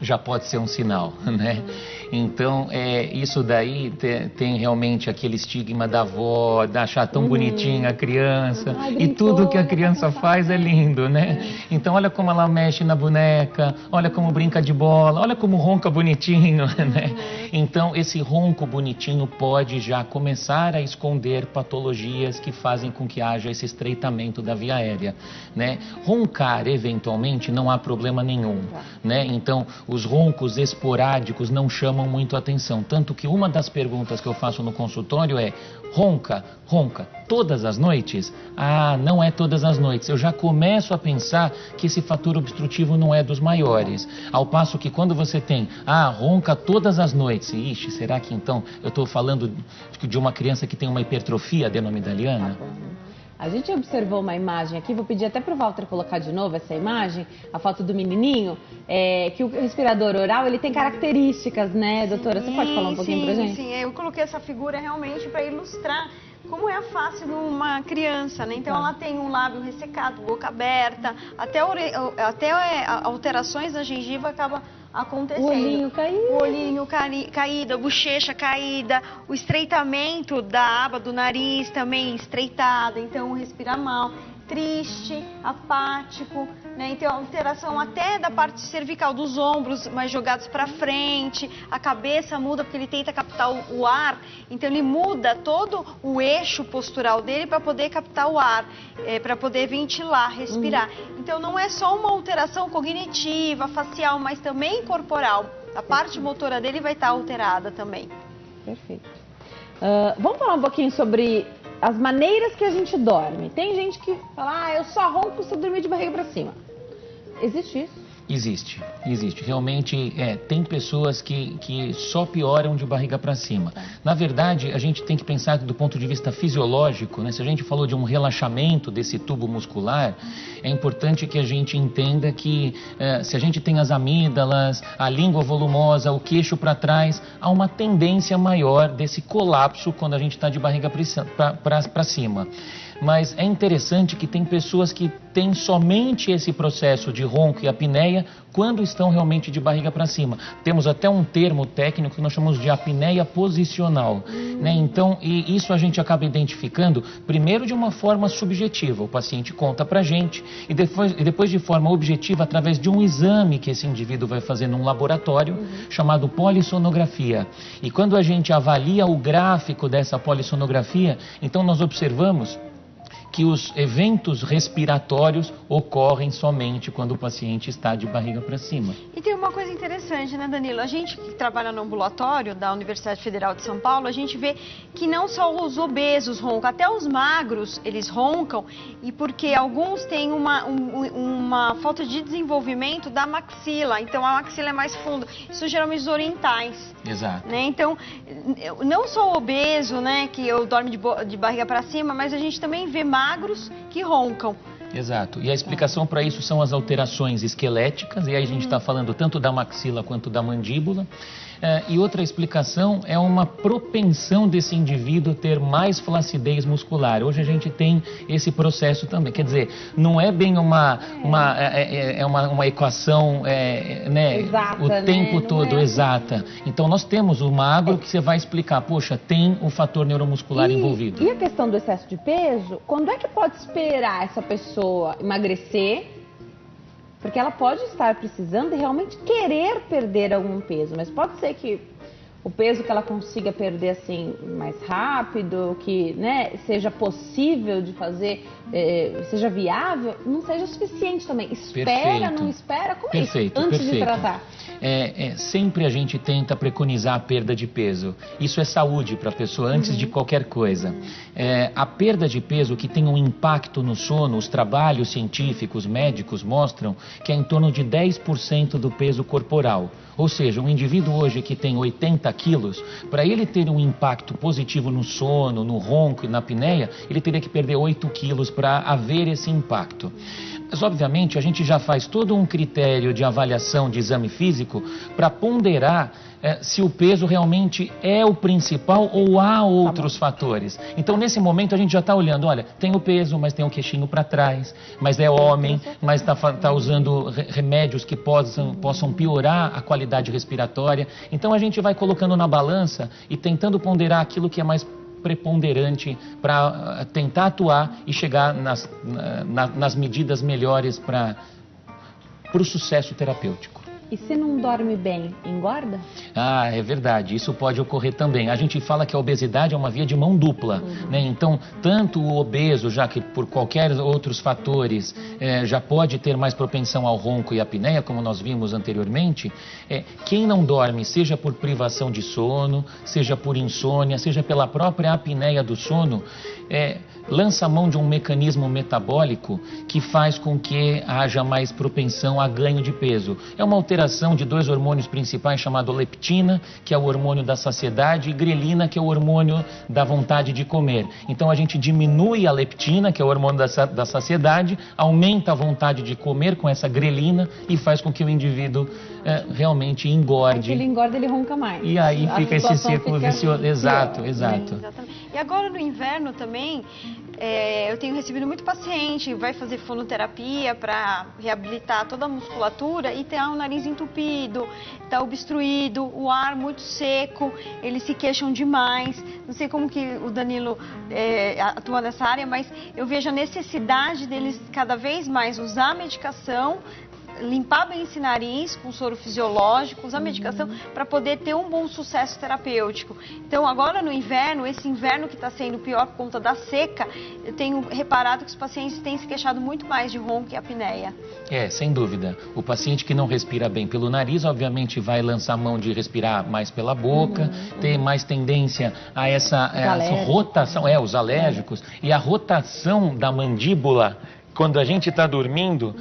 Já pode ser um sinal, né? Então, isso daí tem realmente aquele estigma da avó, de achar tão bonitinha a criança. E tudo que a criança faz é lindo, né? Então, olha como ela mexe na boneca, olha como brinca de bola, olha como ronca bonitinho, né? Então, esse ronco bonitinho pode já começar a esconder patologias que fazem com que haja esse estreitamento da via aérea, né? Roncar, eventualmente, não há problema nenhum, né? Então, os roncos esporádicos não chamam muito a atenção. Tanto que uma das perguntas que eu faço no consultório é: ronca todas as noites? Ah, não é todas as noites. Eu já começo a pensar que esse fator obstrutivo não é dos maiores. Ao passo que quando você tem, ronca todas as noites, ixi, será que então eu estou falando de uma criança que tem uma hipertrofia adenomidaliana? A gente observou uma imagem aqui, vou pedir até para o Walter colocar de novo essa imagem, a foto do menininho, que o respirador oral, ele tem características, né, doutora? Você pode falar um pouquinho pra gente? Sim, eu coloquei essa figura realmente para ilustrar como é a face de uma criança, né? Então ela tem um lábio ressecado, boca aberta, até alterações na gengiva acaba acontecendo. O olhinho caído, a bochecha caída, o estreitamento da aba do nariz também estreitada, então respira mal, triste, apático, né? Então alteração até da parte cervical, dos ombros mais jogados para frente, a cabeça muda porque ele tenta captar o ar, então ele muda todo o eixo postural dele para poder captar o ar, para poder ventilar, respirar. Então não é só uma alteração cognitiva, facial, mas também corporal. A parte motora dele vai estar alterada também. Perfeito. Vamos falar um pouquinho sobre as maneiras que a gente dorme. Tem gente que fala, eu só ronco se eu dormir de barriga para cima. Existe isso? Existe. Realmente, tem pessoas que só pioram de barriga para cima. Na verdade, a gente tem que pensar do ponto de vista fisiológico, né? Se a gente falou de um relaxamento desse tubo muscular, é importante que a gente entenda que se a gente tem as amígdalas, a língua volumosa, o queixo para trás, há uma tendência maior desse colapso quando a gente está de barriga para cima. Mas é interessante que tem pessoas que têm somente esse processo de ronco e apneia quando estão realmente de barriga para cima. Temos até um termo técnico que nós chamamos de apneia posicional, né? Então, isso a gente acaba identificando primeiro de uma forma subjetiva. O paciente conta pra gente e depois de forma objetiva através de um exame que esse indivíduo vai fazer num laboratório chamado polissonografia. E quando a gente avalia o gráfico dessa polissonografia, então nós observamos que os eventos respiratórios ocorrem somente quando o paciente está de barriga para cima. E tem uma coisa interessante, né, Danilo? A gente que trabalha no ambulatório da Universidade Federal de São Paulo, a gente vê que não só os obesos roncam, até os magros, eles roncam, e porque alguns têm uma falta de desenvolvimento da maxila, então a maxila é mais funda. Isso geralmente os orientais. Exato. Né? Então, não só o obeso, né, que dorme de barriga para cima, mas a gente também vê magros que roncam. Exato. E a explicação para isso são as alterações esqueléticas, e aí a gente está falando tanto da maxila quanto da mandíbula. E outra explicação é uma propensão desse indivíduo ter mais flacidez muscular. Hoje a gente tem esse processo também. Quer dizer, não é bem uma equação né, exata, o tempo todo exata. Então nós temos o magro que você vai explicar, poxa, tem o fator neuromuscular envolvido. E a questão do excesso de peso, quando é que pode esperar essa pessoa emagrecer? Porque ela pode estar precisando e realmente querer perder algum peso, mas pode ser que o peso que ela consiga perder assim mais rápido, que né, seja possível de fazer, seja viável, não seja suficiente também. Espera, não espera, como é isso? Antes de tratar. Sempre a gente tenta preconizar a perda de peso. Isso é saúde para a pessoa antes de qualquer coisa. A perda de peso que tem um impacto no sono, os trabalhos científicos, médicos mostram que é em torno de 10% do peso corporal. Ou seja, um indivíduo hoje que tem 80 quilos, para ele ter um impacto positivo no sono, no ronco e na apneia, ele teria que perder 8 quilos para haver esse impacto. Mas, obviamente, a gente já faz todo um critério de avaliação de exame físico para ponderar se o peso realmente é o principal ou há outros fatores. Então, nesse momento, a gente já está olhando, olha, tem o peso, mas tem o queixinho para trás, mas é homem, mas está usando remédios que possam piorar a qualidade respiratória. Então, a gente vai colocando na balança e tentando ponderar aquilo que é mais preponderante para tentar atuar e chegar nas medidas melhores para o sucesso terapêutico. E se não dorme bem, engorda? Ah, é verdade, isso pode ocorrer também. A gente fala que a obesidade é uma via de mão dupla, né? Então, tanto o obeso, já que por qualquer outros fatores já pode ter mais propensão ao ronco e apneia, como nós vimos anteriormente, quem não dorme, seja por privação de sono, seja por insônia, seja pela própria apneia do sono, lança a mão de um mecanismo metabólico que faz com que haja mais propensão a ganho de peso. É uma alteração de dois hormônios principais chamado leptina, que é o hormônio da saciedade, e grelina, que é o hormônio da vontade de comer. Então a gente diminui a leptina, que é o hormônio da saciedade, aumenta a vontade de comer com essa grelina e faz com que o indivíduo realmente engorde. Se ele engorda, ele ronca mais. E aí fica esse círculo vicioso. Exato, exato. Exatamente. E agora no inverno também, eu tenho recebido muito paciente, vai fazer fonoterapia para reabilitar toda a musculatura e tem o nariz entupido, está obstruído, o ar muito seco, eles se queixam demais. Não sei como que o Danilo atua nessa área, mas eu vejo a necessidade deles cada vez mais usar a medicação, limpar bem esse nariz com soro fisiológico, usar medicação para poder ter um bom sucesso terapêutico. Então, agora no inverno, esse inverno que está sendo pior por conta da seca, eu tenho reparado que os pacientes têm se queixado muito mais de ronco e apneia. Sem dúvida. O paciente que não respira bem pelo nariz, obviamente vai lançar mão de respirar mais pela boca, tem mais tendência a essa rotação, os alérgicos, e a rotação da mandíbula, quando a gente está dormindo,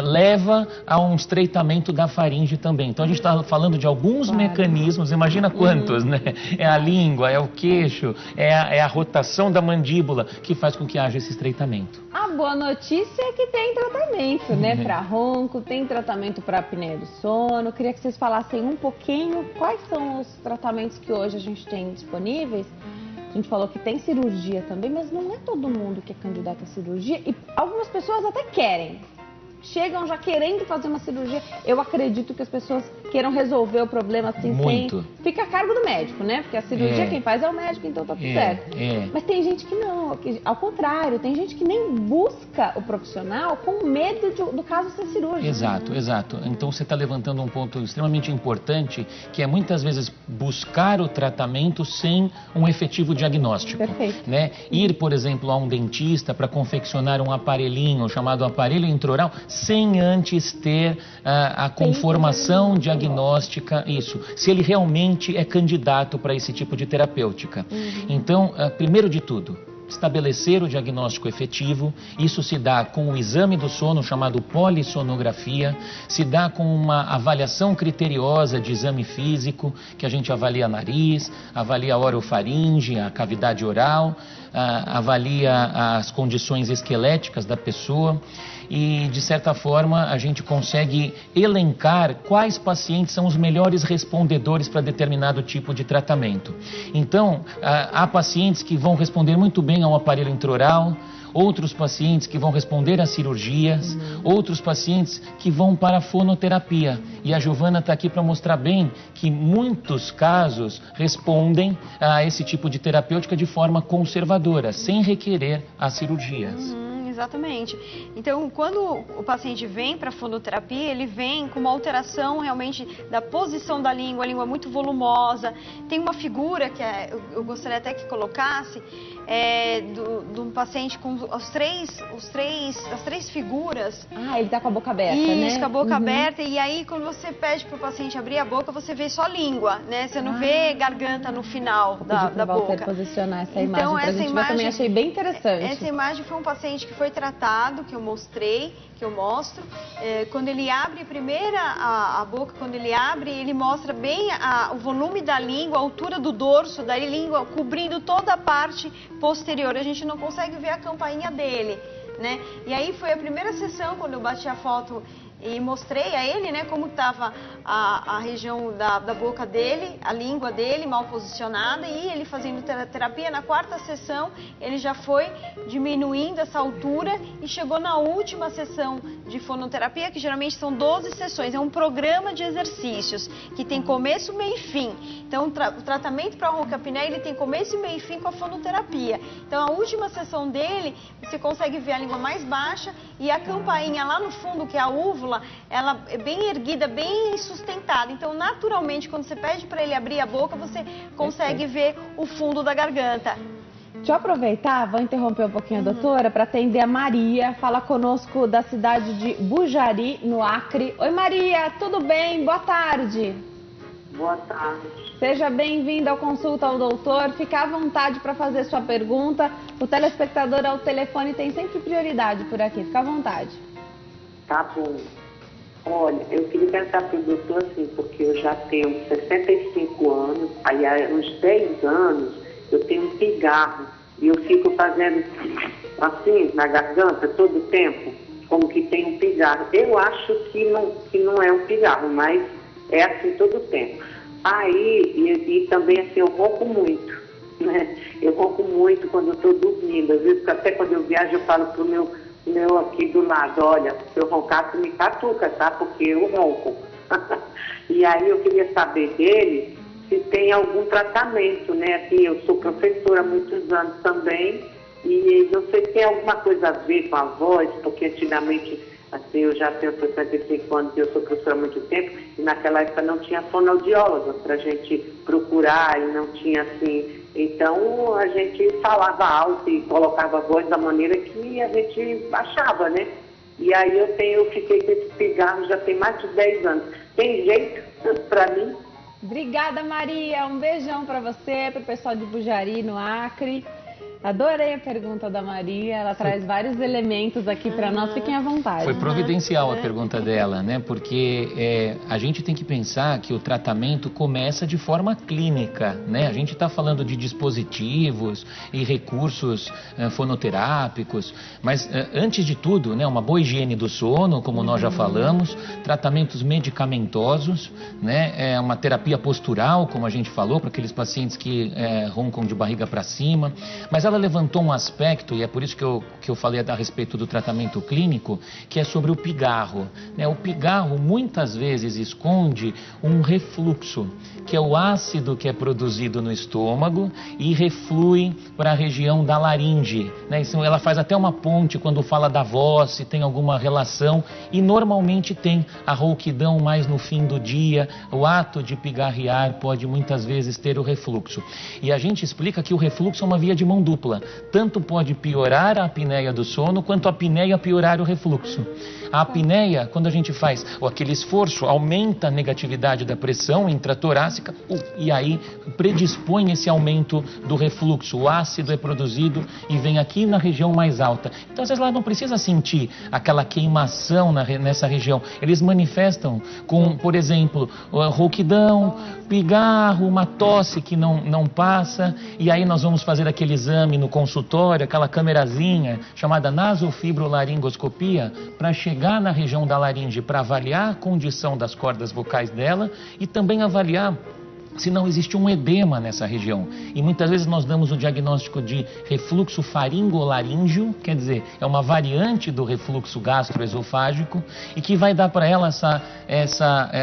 leva a um estreitamento da faringe também. Então a gente está falando de alguns mecanismos, imagina quantos, né? É a língua, é o queixo, é a rotação da mandíbula que faz com que haja esse estreitamento. A boa notícia é que tem tratamento, né? Para ronco, tem tratamento para apneia do sono. Eu queria que vocês falassem um pouquinho quais são os tratamentos que hoje a gente tem disponíveis. A gente falou que tem cirurgia também, mas não é todo mundo que é candidato à cirurgia. E algumas pessoas até querem. Chegam já querendo fazer uma cirurgia. Eu acredito que as pessoas queiram resolver o problema assim, muito. Fica a cargo do médico, né? Porque a cirurgia quem faz é o médico, então tá tudo certo. Mas tem gente que não, ao contrário, tem gente que nem busca o profissional com medo do caso ser cirúrgico. Exato, exato. Então você está levantando um ponto extremamente importante, que é muitas vezes buscar o tratamento sem um efetivo diagnóstico. Perfeito. Né? Ir, por exemplo, a um dentista para confeccionar um aparelhinho chamado aparelho intraoral, sem antes ter a conformação diagnóstica, se ele realmente é candidato para esse tipo de terapêutica. Então, primeiro de tudo, estabelecer o diagnóstico efetivo. Isso se dá com o exame do sono, chamado polissonografia, se dá com uma avaliação criteriosa de exame físico, que a gente avalia nariz, avalia a orofaringe, a cavidade oral, avalia as condições esqueléticas da pessoa e, de certa forma, a gente consegue elencar quais pacientes são os melhores respondedores para determinado tipo de tratamento. Então, há pacientes que vão responder muito bem ao aparelho intraoral, outros pacientes que vão responder a cirurgias, outros pacientes que vão para a fonoterapia. E a Giovana está aqui para mostrar bem que muitos casos respondem a esse tipo de terapêutica de forma conservadora, sem requerer as cirurgias. Exatamente. Então, quando o paciente vem para a fonoterapia, ele vem com uma alteração realmente da posição da língua, a língua muito volumosa. Tem uma figura que eu gostaria até que colocasse, de um paciente com as três figuras. Ele está com a boca aberta, né? Isso, com a boca aberta. E aí, quando você pede para o paciente abrir a boca, você vê só língua, né? Você não vê garganta no final da boca. Posicionar essa imagem pra gente ver, eu também achei bem interessante. Essa imagem foi um paciente que foi tratado, que eu mostrei, que eu mostro. Quando ele abre a boca, quando ele abre, ele mostra bem o volume da língua, a altura do dorso da língua, cobrindo toda a parte posterior. A gente não consegue ver a campainha dele, né? E aí foi a primeira sessão, quando eu bati a foto e mostrei a ele, né, como estava a região da boca dele, a língua dele mal posicionada, e ele fazendo terapia. Na 4ª sessão ele já foi diminuindo essa altura e chegou na última sessão de fonoterapia, que geralmente são 12 sessões, é um programa de exercícios que tem começo, meio e fim. Então o tratamento para a ronca-apneia, ele tem começo, meio e fim com a fonoterapia. Então a última sessão dele, você consegue ver a língua mais baixa e a campainha lá no fundo, que é a úvula, ela é bem erguida, bem sustentada. Então, naturalmente, quando você pede para ele abrir a boca, você consegue ver o fundo da garganta. Deixa eu aproveitar, vou interromper um pouquinho a doutora para atender a Maria. Fala conosco da cidade de Bujari, no Acre. Oi, Maria, tudo bem? Boa tarde. Boa tarde. Seja bem-vinda ao Consulta ao Doutor. Fique à vontade para fazer sua pergunta. O telespectador ao telefone tem sempre prioridade por aqui. Fica à vontade. Tá bom. Olha, eu queria perguntar para o doutor assim, porque eu já tenho 65 anos, aí há uns 10 anos eu tenho um pigarro e eu fico fazendo assim na garganta todo o tempo, como que tem um pigarro. Eu acho que não é um pigarro, mas é assim todo o tempo. Aí, e também assim, eu ronco muito, né? Eu ronco muito quando eu estou dormindo. Às vezes, até quando eu viajo, eu falo pro meu aqui do lado, olha, se eu roncar, tu me catuca, tá? Porque eu ronco. E aí eu queria saber dele se tem algum tratamento, né? Assim, eu sou professora há muitos anos também, e não sei se tem alguma coisa a ver com a voz, porque antigamente, assim, eu já tenho 65 anos e eu sou professora há muito tempo, e naquela época não tinha fonoaudióloga pra gente procurar, e não tinha assim. Então a gente falava alto e colocava a voz da maneira que a gente achava, né? E aí eu fiquei com esse pigarro já tem mais de 10 anos. Tem jeito pra mim? Obrigada, Maria. Um beijão para você, para o pessoal de Bujari, no Acre. Adorei a pergunta da Maria, ela traz vários elementos aqui para nós, fiquem à vontade. Foi providencial a pergunta dela, né? Porque a gente tem que pensar que o tratamento começa de forma clínica, né? A gente está falando de dispositivos e recursos fonoterápicos, mas antes de tudo, né, uma boa higiene do sono, como nós já falamos, tratamentos medicamentosos, né? Uma terapia postural, como a gente falou, para aqueles pacientes que roncam de barriga para cima, mas ela levantou um aspecto, e é por isso que eu falei a respeito do tratamento clínico, que é sobre o pigarro, né? O pigarro muitas vezes esconde um refluxo, que é o ácido que é produzido no estômago e reflui para a região da laringe, né? Então, ela faz até uma ponte quando fala da voz, se tem alguma relação, e normalmente tem a rouquidão mais no fim do dia, o ato de pigarrear pode muitas vezes ter o refluxo. E a gente explica que o refluxo é uma via de mão dupla. Tanto pode piorar a apneia do sono, quanto a apneia piorar o refluxo. A apneia, quando a gente faz aquele esforço, aumenta a negatividade da pressão intratorácica e aí predispõe esse aumento do refluxo. O ácido é produzido e vem aqui na região mais alta. Então, às vezes, ela não precisa sentir aquela queimação nessa região. Eles manifestam com, por exemplo, rouquidão, pigarro, uma tosse que não passa, e aí nós vamos fazer aquele exame no consultório, aquela câmerazinha chamada nasofibrolaringoscopia, para chegar na região da laringe para avaliar a condição das cordas vocais dela e também avaliar se não existe um edema nessa região. E muitas vezes nós damos o diagnóstico de refluxo faringolaríngeo, quer dizer, é uma variante do refluxo gastroesofágico e que vai dar para ela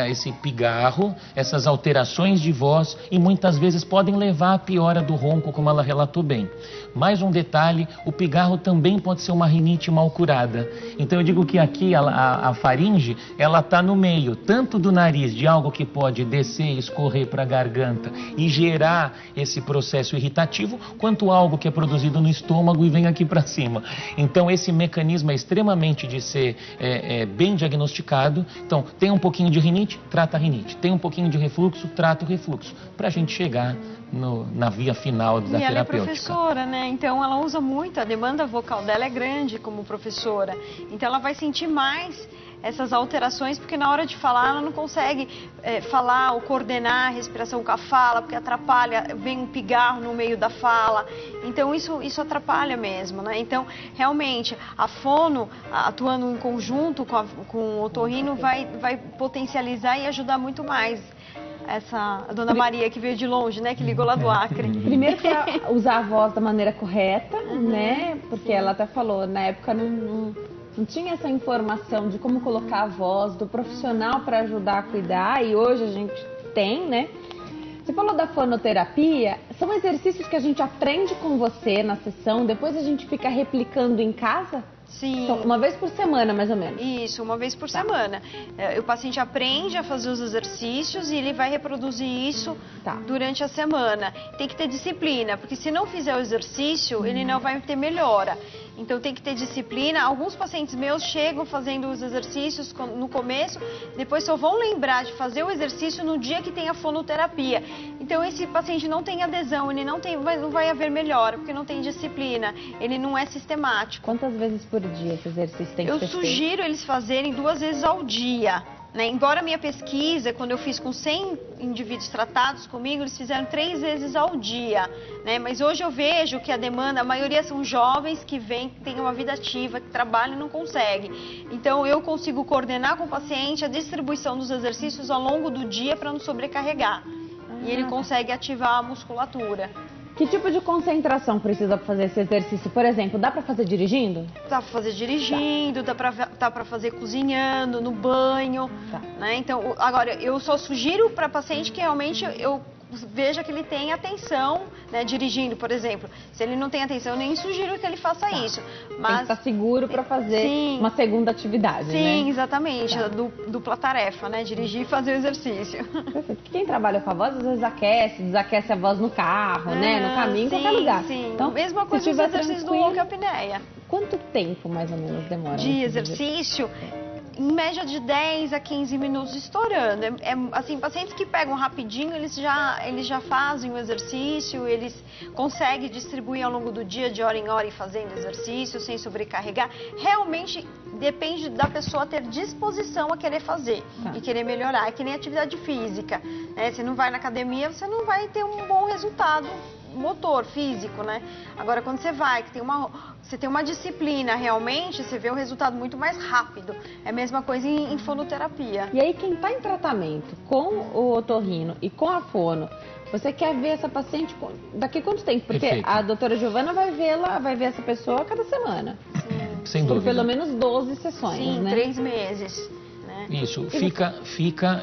esse pigarro, essas alterações de voz e muitas vezes podem levar à piora do ronco, como ela relatou bem. Mais um detalhe, o pigarro também pode ser uma rinite mal curada. Então eu digo que aqui a faringe, ela está no meio, tanto do nariz, de algo que pode descer e escorrer para a garganta e gerar esse processo irritativo, quanto algo que é produzido no estômago e vem aqui para cima. Então esse mecanismo é extremamente de ser bem diagnosticado. Então tem um pouquinho de rinite, trata a rinite. Tem um pouquinho de refluxo, trata o refluxo. Para a gente chegar na via final da terapêutica. Ela é professora, né? Então ela usa muito, a demanda vocal dela é grande como professora. Então ela vai sentir mais essas alterações, porque na hora de falar ela não consegue falar ou coordenar a respiração com a fala, porque atrapalha, vem um pigarro no meio da fala. Então isso atrapalha mesmo, né? Então, realmente, a fono, atuando em conjunto com o otorrino, vai potencializar e ajudar muito mais. A dona Maria que veio de longe, né? Que ligou lá do Acre. Primeiro para usar a voz da maneira correta, né? Porque ela até falou, na época não tinha essa informação de como colocar a voz do profissional para ajudar a cuidar, e hoje a gente tem, né? Você falou da fonoterapia, são exercícios que a gente aprende com você na sessão, depois a gente fica replicando em casa? Sim. Então, uma vez por semana, mais ou menos. Isso, uma vez por semana. O paciente aprende a fazer os exercícios e ele vai reproduzir isso durante a semana. Tem que ter disciplina, porque se não fizer o exercício, ele não vai ter melhora. Então tem que ter disciplina. Alguns pacientes meus chegam fazendo os exercícios no começo, depois só vão lembrar de fazer o exercício no dia que tem a fonoterapia. Então esse paciente não tem adesão, ele não vai haver melhora, porque não tem disciplina, ele não é sistemático. Quantas vezes por dia esse exercício tem que ser feito? Eu sugiro eles fazerem 2 vezes ao dia. Né? Embora a minha pesquisa, quando eu fiz com 100 indivíduos tratados comigo, eles fizeram 3 vezes ao dia. Né? Mas hoje eu vejo que a demanda, a maioria são jovens que têm uma vida ativa, que trabalham e não conseguem. Então eu consigo coordenar com o paciente a distribuição dos exercícios ao longo do dia para não sobrecarregar. E ele consegue ativar a musculatura. Que tipo de concentração precisa para fazer esse exercício? Por exemplo, dá para fazer dirigindo? Dá para fazer dirigindo, dá para fazer cozinhando, no banho. Né? Então, agora, eu só sugiro para paciente que realmente eu veja que ele tem atenção, né, dirigindo, por exemplo. Se ele não tem atenção, eu nem sugiro que ele faça isso. Mas tem que estar seguro para fazer uma segunda atividade, né? Sim, exatamente. Dupla tarefa, né? Dirigir e fazer o exercício. Perfeito. Quem trabalha com a voz, às vezes desaquece a voz no carro, né? No caminho, em qualquer lugar. Sim. Então, mesma coisa dos exercícios do walk apneia. Quanto tempo, mais ou menos, demora? De exercício? Em média de 10 a 15 minutos estourando. Assim, pacientes que pegam rapidinho, eles já fazem o exercício, eles conseguem distribuir ao longo do dia, de hora em hora, e fazendo exercício, sem sobrecarregar. Realmente depende da pessoa ter disposição a querer fazer e querer melhorar. É que nem atividade física, né? Você não vai na academia, você não vai ter um bom resultado motor, físico, né? Agora, quando você vai, você tem uma disciplina realmente, você vê o resultado muito mais rápido. É a mesma coisa em fonoterapia. E aí, quem está em tratamento com o otorrino e com a fono, você quer ver essa paciente daqui a quanto tempo? Porque a doutora Giovana vai ver essa pessoa a cada semana. Sim. Sem dúvida. Por pelo menos 12 sessões, sim, né? 3 meses. Isso, fica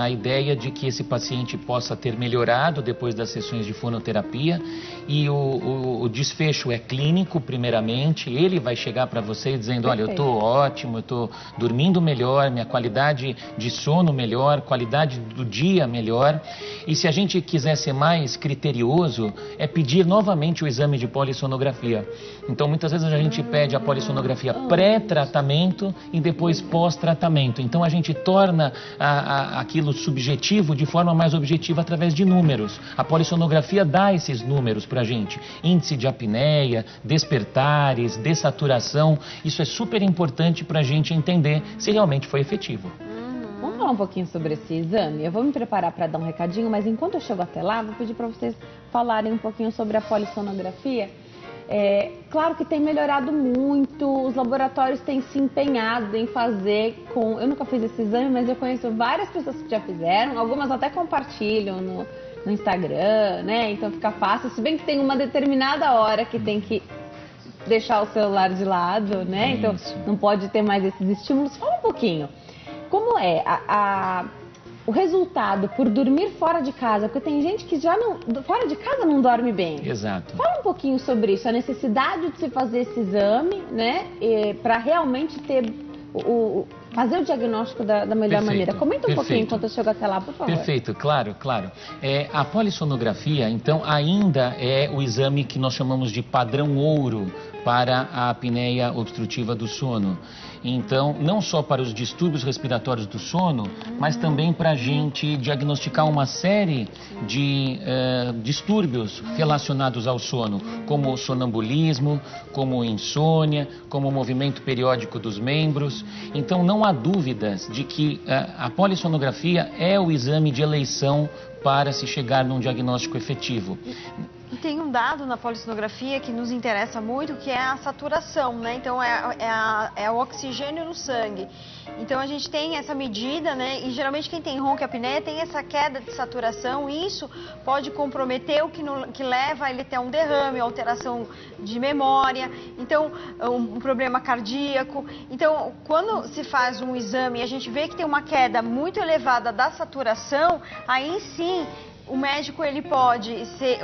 a ideia de que esse paciente possa ter melhorado depois das sessões de fonoterapia, e o desfecho é clínico, primeiramente. Ele vai chegar para você dizendo, olha, eu estou ótimo, eu estou dormindo melhor, minha qualidade de sono melhor, qualidade do dia melhor. E se a gente quiser ser mais criterioso, é pedir novamente o exame de polissonografia. Então, muitas vezes a gente pede a polissonografia pré-tratamento e depois pós-tratamento. Então a gente torna aquilo subjetivo de forma mais objetiva através de números. A polissonografia dá esses números para a gente. Índice de apneia, despertares, dessaturação. Isso é super importante para a gente entender se realmente foi efetivo. Vamos falar um pouquinho sobre esse exame? Eu vou me preparar para dar um recadinho, mas enquanto eu chego até lá, vou pedir para vocês falarem um pouquinho sobre a polissonografia. Claro que tem melhorado muito, os laboratórios têm se empenhado em fazer eu nunca fiz esse exame, mas eu conheço várias pessoas que já fizeram, algumas até compartilham no Instagram, né? Então fica fácil, se bem que tem uma determinada hora que tem que deixar o celular de lado, né? Então não pode ter mais esses estímulos. Fala um pouquinho, como é o resultado por dormir fora de casa, porque tem gente que fora de casa não dorme bem. Exato. Fala um pouquinho sobre isso, a necessidade de se fazer esse exame, né, para realmente fazer o diagnóstico da melhor maneira. Comenta um pouquinho enquanto eu chego até lá, por favor. Perfeito, claro. A polissonografia, então, ainda é o exame que nós chamamos de padrão ouro para a apneia obstrutiva do sono. Então, não só para os distúrbios respiratórios do sono, mas também para a gente diagnosticar uma série de distúrbios relacionados ao sono, como o sonambulismo, como insônia, como o movimento periódico dos membros. Então, não há dúvidas de que a polissonografia é o exame de eleição para se chegar num diagnóstico efetivo. E tem um dado na polissonografia que nos interessa muito, que é a saturação, né? Então, é o oxigênio no sangue. Então, a gente tem essa medida, né? E geralmente quem tem ronco e apneia tem essa queda de saturação, e isso pode comprometer o que leva a ele ter um derrame, alteração de memória, então, um problema cardíaco. Então, quando se faz um exame e a gente vê que tem uma queda muito elevada da saturação, aí sim o médico ele pode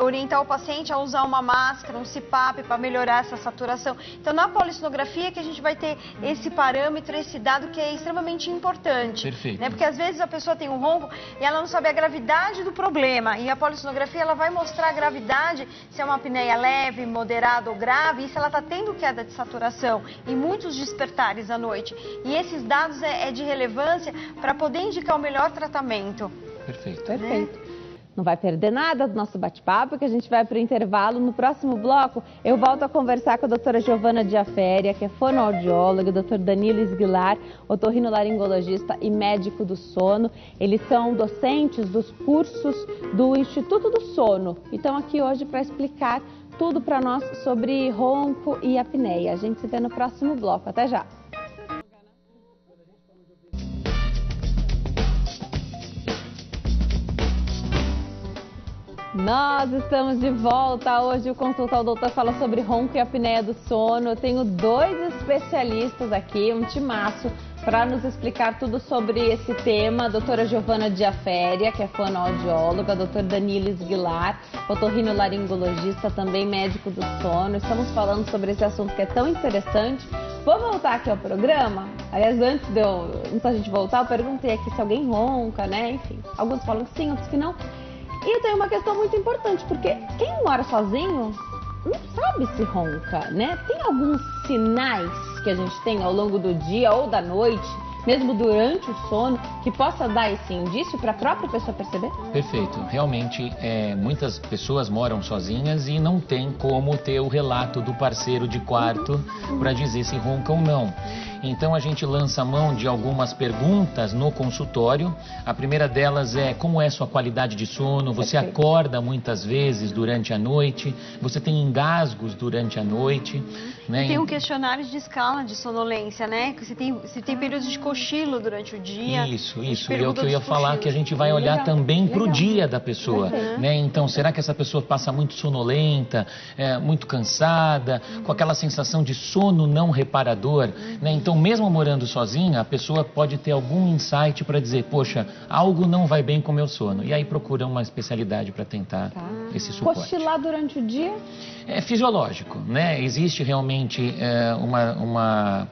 orientar o paciente a usar uma máscara, um CPAP para melhorar essa saturação. Então, na polissonografia que a gente vai ter esse parâmetro, esse dado que é extremamente importante. Perfeito. Né? Porque às vezes a pessoa tem um ronco e ela não sabe a gravidade do problema. E a polissonografia ela vai mostrar a gravidade, se é uma apneia leve, moderada ou grave, e se ela está tendo queda de saturação e muitos despertares à noite. E esses dados é de relevância para poder indicar o melhor tratamento. Perfeito. Perfeito. Não vai perder nada do nosso bate-papo, que a gente vai para o intervalo. No próximo bloco, eu volto a conversar com a doutora Giovana Diaféria, que é fonoaudióloga, o doutor Danilo Esguilar, otorrinolaringologista e médico do sono. Eles são docentes dos cursos do Instituto do Sono. E estão aqui hoje para explicar tudo para nós sobre ronco e apneia. A gente se vê no próximo bloco. Até já! Nós estamos de volta. Hoje o Consulta ao Doutor fala sobre ronco e apneia do sono. Eu tenho 2 especialistas aqui, um timaço, para nos explicar tudo sobre esse tema. A doutora Giovana Diaféria, que é fonoaudióloga, o doutor Danilo Esguilar, otorrinolaringologista, também médico do sono. Estamos falando sobre esse assunto que é tão interessante. Vou voltar aqui ao programa. Aliás, antes da gente voltar, eu perguntei aqui se alguém ronca, né? Enfim, alguns falam que sim, outros que não. E tem uma questão muito importante, porque quem mora sozinho não sabe se ronca, né? Tem alguns sinais que a gente tem ao longo do dia ou da noite, mesmo durante o sono, que possa dar esse indício para a própria pessoa perceber? Perfeito. Realmente, muitas pessoas moram sozinhas e não tem como ter o relato do parceiro de quarto para dizer se ronca ou não. Então, a gente lança a mão de algumas perguntas no consultório. A primeira delas é: como é sua qualidade de sono? Você acorda muitas vezes durante a noite? Você tem engasgos durante a noite? Né? Tem um questionário de escala de sonolência, né? Se tem períodos de cochilo durante o dia. Isso. E é o que eu ia falar, que a gente vai olhar também para o dia da pessoa. Né? Então, será que essa pessoa passa muito sonolenta, muito cansada, com aquela sensação de sono não reparador? Né? Então, mesmo morando sozinha, a pessoa pode ter algum insight para dizer: poxa, algo não vai bem com o meu sono. E aí procura uma especialidade para tentar esse suporte. Cochilar durante o dia? É fisiológico, né? Existe realmente uma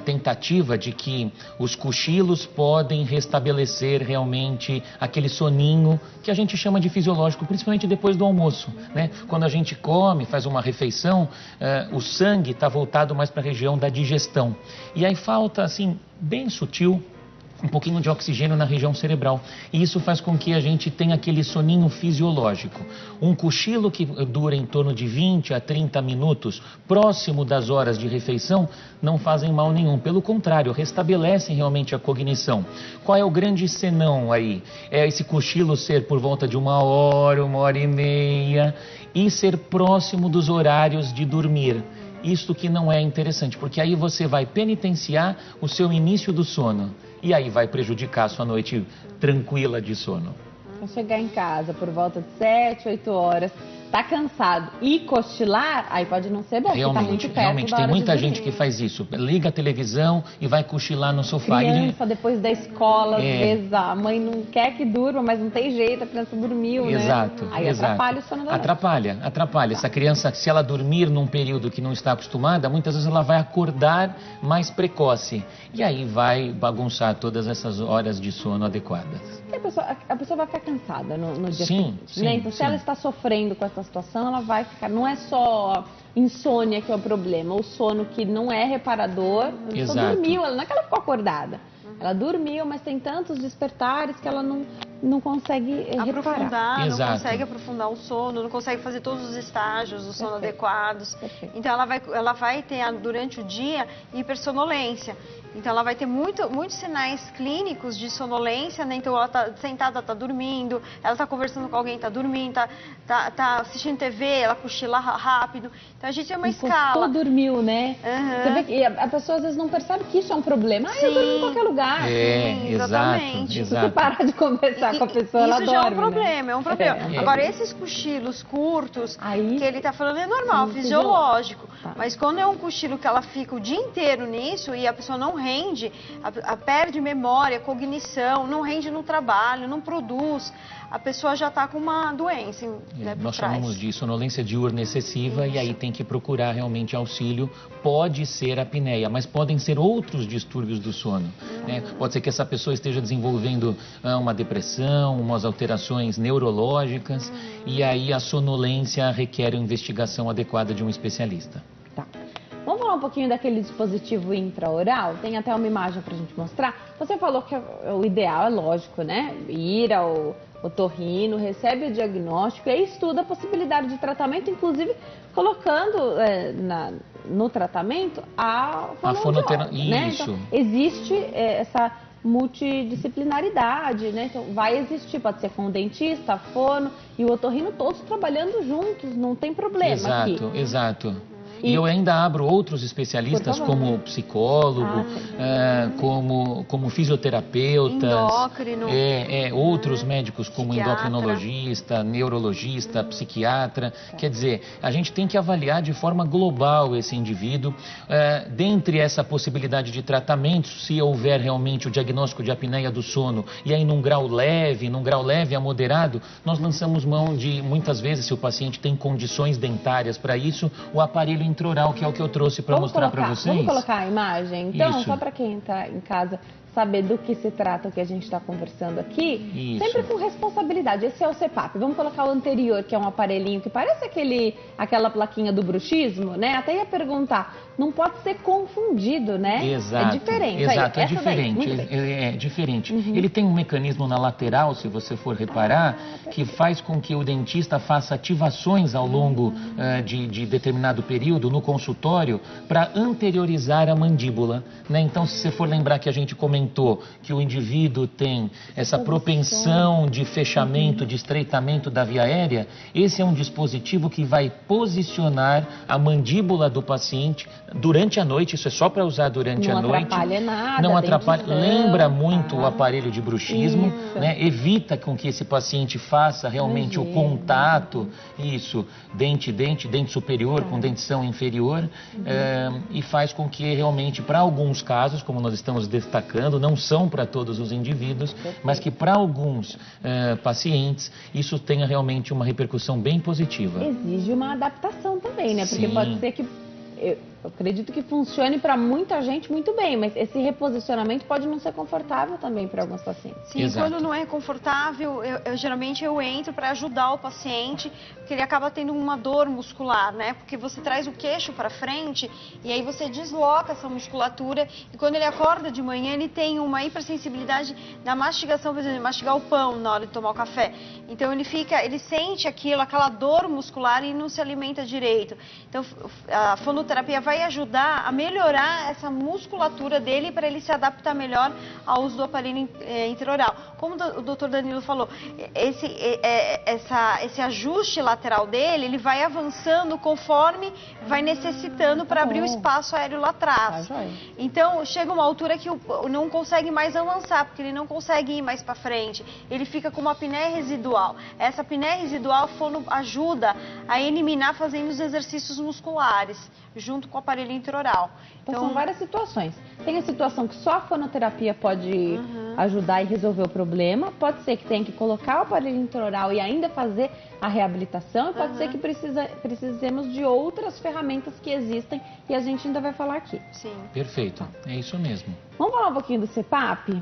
tentativa de que os cochilos podem restabelecer realmente aquele soninho que a gente chama de fisiológico, principalmente depois do almoço, né? Quando a gente come, faz uma refeição, o sangue está voltado mais para a região da digestão. E aí falta, assim, bem sutil, um pouquinho de oxigênio na região cerebral. E isso faz com que a gente tenha aquele soninho fisiológico. Um cochilo que dura em torno de 20 a 30 minutos, próximo das horas de refeição, não fazem mal nenhum. Pelo contrário, restabelecem realmente a cognição. Qual é o grande senão aí? É esse cochilo ser por volta de 1 hora, 1h30, e ser próximo dos horários de dormir. Isto que não é interessante, porque aí você vai penitenciar o seu início do sono. E aí vai prejudicar a sua noite tranquila de sono. Vou chegar em casa por volta de 7, 8 horas, tá cansado e cochilar, aí pode não ser bom, porque tá muito perto realmente da tem hora muita de gente que faz isso. Liga a televisão e vai cochilar no sofá. Criança, depois da escola, às vezes a mãe não quer que durma, mas não tem jeito, a criança dormiu, exato, né? Aí exato. atrapalha o sono da noite. Atrapalha. Essa criança, se ela dormir num período que não está acostumada, muitas vezes ela vai acordar mais precoce. E aí vai bagunçar todas essas horas de sono adequadas. A pessoa vai ficar cansada no dia seguinte, sim, né? Então, se ela está sofrendo com essa essa situação, ela vai ficar... Não é só insônia que é o problema, o sono que não é reparador. Ela só dormiu, não é que ela ficou acordada. Ela dormiu, mas tem tantos despertares que ela não consegue reparar. Não consegue aprofundar o sono, não consegue fazer todos os estágios do sono adequados. Então ela vai ter durante o dia hipersonolência. Então ela vai ter muitos sinais clínicos de sonolência, né? Então ela tá sentada, tá dormindo, ela tá conversando com alguém, tá dormindo, tá assistindo TV, ela cochila rápido. Então a gente tem uma escala. Dormiu, né? Você vê que a pessoa às vezes não percebe que isso é um problema. Eu durmo em qualquer lugar. Exatamente. Se você parar de conversar com a pessoa, ela dorme. Isso já é um problema, é um problema. Agora, esses cochilos curtos, que ele tá falando, é normal, fisiológico. Mas quando é um cochilo que ela fica o dia inteiro nisso e a pessoa não rende, perde memória, cognição, não rende no trabalho, não produz, a pessoa já está com uma doença. Nós chamamos de sonolência diurna excessiva e aí tem que procurar realmente auxílio. Pode ser apneia, mas podem ser outros distúrbios do sono. Pode ser que essa pessoa esteja desenvolvendo uma depressão, umas alterações neurológicas e aí a sonolência requer uma investigação adequada de um especialista. Tá. Vamos falar um pouquinho daquele dispositivo intraoral? Tem até uma imagem para a gente mostrar. Você falou que o ideal é lógico, né? Ir ao otorrino, recebe o diagnóstico e aí estuda a possibilidade de tratamento, inclusive colocando no tratamento a fonoaudióloga, né? Então, existe essa multidisciplinaridade, né? Então vai existir, pode ser com o dentista, a fono e o otorrino, todos trabalhando juntos, não tem problema aqui. Exato. E eu ainda abro outros especialistas como psicólogo, como fisioterapeutas, endócrino, outros médicos como endocrinologista, neurologista, psiquiatra. Quer dizer, a gente tem que avaliar de forma global esse indivíduo. Dentre essa possibilidade de tratamento, se houver realmente o diagnóstico de apneia do sono, e aí num grau leve a moderado, nós lançamos mão de, muitas vezes, se o paciente tem condições dentárias para isso, o aparelho intraoral, que é o que eu trouxe para mostrar para vocês. Vamos colocar a imagem? Então, só para quem está em casa saber do que se trata o que a gente está conversando aqui, sempre com responsabilidade. Esse é o CPAP. Vamos colocar o anterior, que é um aparelhinho que parece aquela plaquinha do bruxismo, né? Até ia perguntar, não pode ser confundido, né? Exato. É diferente. Exato, é diferente. É diferente. Ele tem um mecanismo na lateral, se você for reparar, que faz com que o dentista faça ativações ao longo de determinado período no consultório para anteriorizar a mandíbula, né? Então, se você for lembrar que a gente comentou que o indivíduo tem essa propensão de fechamento, de estreitamento da via aérea, esse é um dispositivo que vai posicionar a mandíbula do paciente durante a noite, isso é só para usar durante a noite. Não atrapalha nada. Não atrapalha, lembra muito o aparelho de bruxismo, né? Evita com que esse paciente faça realmente o contato, dente superior com dentição inferior, e faz com que realmente, para alguns casos, como nós estamos destacando, não são para todos os indivíduos, mas que para alguns pacientes isso tenha realmente uma repercussão bem positiva. Exige uma adaptação também, né? Porque pode ser que eu acredito que funcione para muita gente muito bem, mas esse reposicionamento pode não ser confortável também para alguns pacientes. Sim, quando não é confortável, geralmente eu entro para ajudar o paciente, porque ele acaba tendo uma dor muscular, né? Porque você traz o queixo para frente e aí você desloca essa musculatura e quando ele acorda de manhã ele tem uma hipersensibilidade na mastigação, por exemplo, mastigar o pão na hora de tomar o café. Então ele sente aquela dor muscular e não se alimenta direito. Então a fonoterapia vai ajudar a melhorar essa musculatura dele para ele se adaptar melhor ao uso do aparelho intraoral. Como o doutor Danilo falou, esse ajuste lateral dele, ele vai avançando conforme vai necessitando para abrir o espaço aéreo lá atrás. Então, chega uma altura que não consegue mais avançar, porque ele não consegue ir mais para frente. Ele fica com uma apneia residual. Essa apneia residual ajuda a eliminar fazendo os exercícios musculares, junto com o aparelho intraoral. Então são várias situações. Tem a situação que só a fonoterapia pode ajudar e resolver o problema. Pode ser que tenha que colocar o aparelho intraoral e ainda fazer a reabilitação. E pode ser que precisemos de outras ferramentas que existem e a gente ainda vai falar aqui. Sim. Perfeito, é isso mesmo. Vamos falar um pouquinho do CPAP?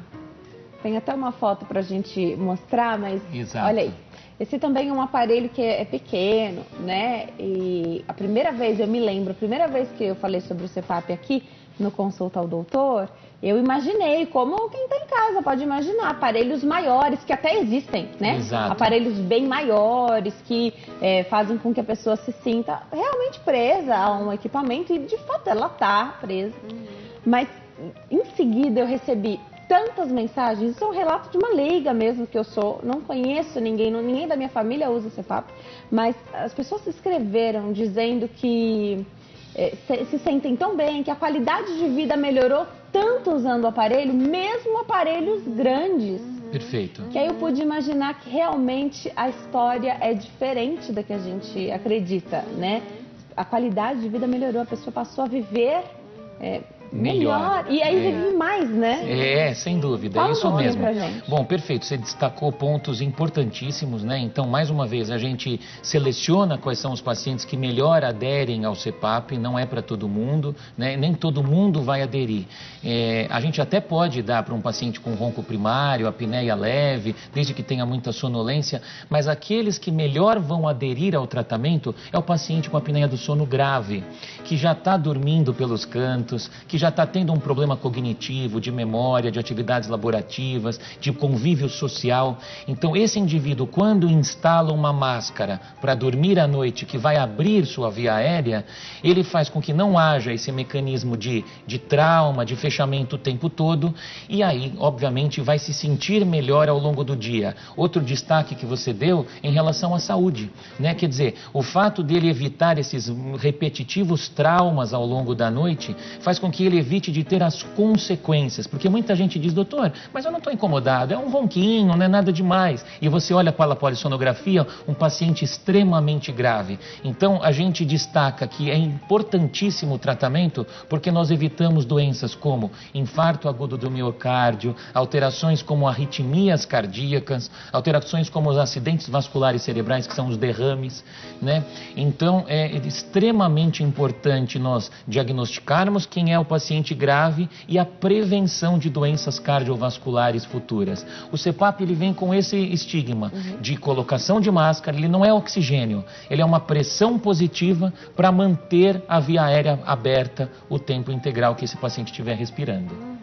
Tem até uma foto para a gente mostrar, mas olha aí. Esse também é um aparelho que é pequeno, né? E a primeira vez, eu me lembro, a primeira vez que eu falei sobre o CPAP aqui no Consulta ao Doutor, eu imaginei, como quem está em casa pode imaginar, aparelhos maiores que até existem, né? Exato. Aparelhos bem maiores que fazem com que a pessoa se sinta realmente presa a um equipamento e de fato ela está presa. Mas em seguida eu recebi tantas mensagens, isso é um relato de uma leiga mesmo que eu sou, não conheço ninguém, ninguém da minha família usa CPAP, mas as pessoas se escreveram dizendo que se sentem tão bem, que a qualidade de vida melhorou tanto usando o aparelho, mesmo aparelhos grandes. Perfeito. Que aí eu pude imaginar que realmente a história é diferente da que a gente acredita, né? A qualidade de vida melhorou, a pessoa passou a viver melhor. E aí vive mais, né? Sem dúvida, Fala é isso mesmo. Pra gente. Bom, perfeito, você destacou pontos importantíssimos, né? Então, mais uma vez, a gente seleciona quais são os pacientes que melhor aderem ao CPAP, não é para todo mundo, né? Nem todo mundo vai aderir. A gente até pode dar para um paciente com ronco primário, apneia leve, desde que tenha muita sonolência, mas aqueles que melhor vão aderir ao tratamento é o paciente com apneia do sono grave, que já está dormindo pelos cantos, que já está tendo um problema cognitivo, de memória, de atividades laborativas, de convívio social. Então, esse indivíduo, quando instala uma máscara para dormir à noite, que vai abrir sua via aérea, ele faz com que não haja esse mecanismo de trauma, de fechamento o tempo todo, e aí, obviamente, vai se sentir melhor ao longo do dia. Outro destaque que você deu em relação à saúde, né? Quer dizer, o fato dele evitar esses repetitivos traumas ao longo da noite faz com que ele evite de ter as consequências, porque muita gente diz, doutor, mas eu não estou incomodado, é um ronquinho, não é nada demais. E você olha para a polissonografia, um paciente extremamente grave. Então, a gente destaca que é importantíssimo o tratamento, porque nós evitamos doenças como infarto agudo do miocárdio, alterações como arritmias cardíacas, alterações como os acidentes vasculares cerebrais, que são os derrames, né? Então, é extremamente importante nós diagnosticarmos quem é o paciente grave e a prevenção de doenças cardiovasculares futuras. O CPAP ele vem com esse estigma de colocação de máscara, ele não é oxigênio, ele é uma pressão positiva para manter a via aérea aberta o tempo integral que esse paciente estiver respirando.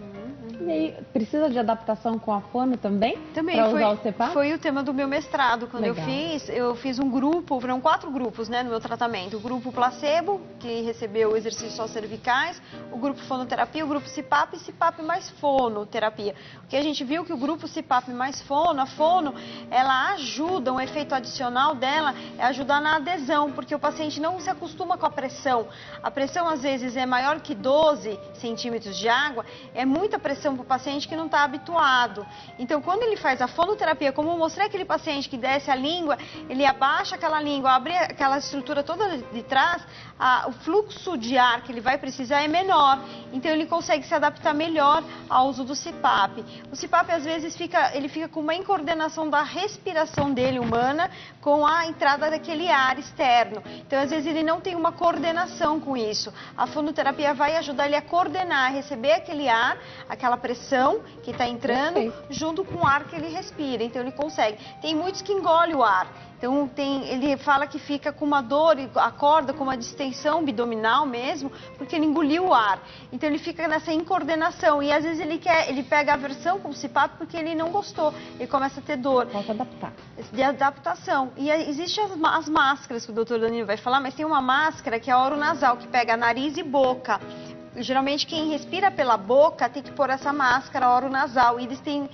E aí, precisa de adaptação com a fono também? Também para usar o CPAP? Foi o tema do meu mestrado. Quando Legal. eu fiz um grupo, foram 4 grupos, né, no meu tratamento. O grupo placebo, que recebeu exercícios só cervicais, o grupo fonoterapia, o grupo CPAP e CPAP mais fonoterapia. Porque a gente viu que o grupo CPAP mais fono, a fono, ela ajuda, um efeito adicional dela é ajudar na adesão, porque o paciente não se acostuma com a pressão. A pressão às vezes é maior que 12 centímetros de água, é muita pressão para o paciente que não está habituado. Então, quando ele faz a fonoterapia, como eu mostrei aquele paciente que desce a língua, ele abaixa aquela língua, abre aquela estrutura toda de trás, o fluxo de ar que ele vai precisar é menor. Então, ele consegue se adaptar melhor ao uso do CPAP. O CPAP, às vezes, ele fica com uma incoordenação da respiração dele, humana, com a entrada daquele ar externo. Então, às vezes, ele não tem uma coordenação com isso. A fonoterapia vai ajudar ele a coordenar, a receber aquele ar, aquela pressão que está entrando, junto com o ar que ele respira. Então, ele consegue. Tem muitos que engolem o ar. Então, ele fala que fica com uma dor, acorda com uma distensão abdominal mesmo, porque ele engoliu o ar. Então, ele fica nessa incoordenação. E, às vezes, ele pega a aversão com o CPAP porque ele não gostou. Ele começa a ter dor. Pode adaptar. De adaptação. E existem as máscaras que o doutor Danilo vai falar, mas tem uma máscara que é a oronasal, que pega nariz e boca. Geralmente, quem respira pela boca tem que pôr essa máscara oronasal. E eles têm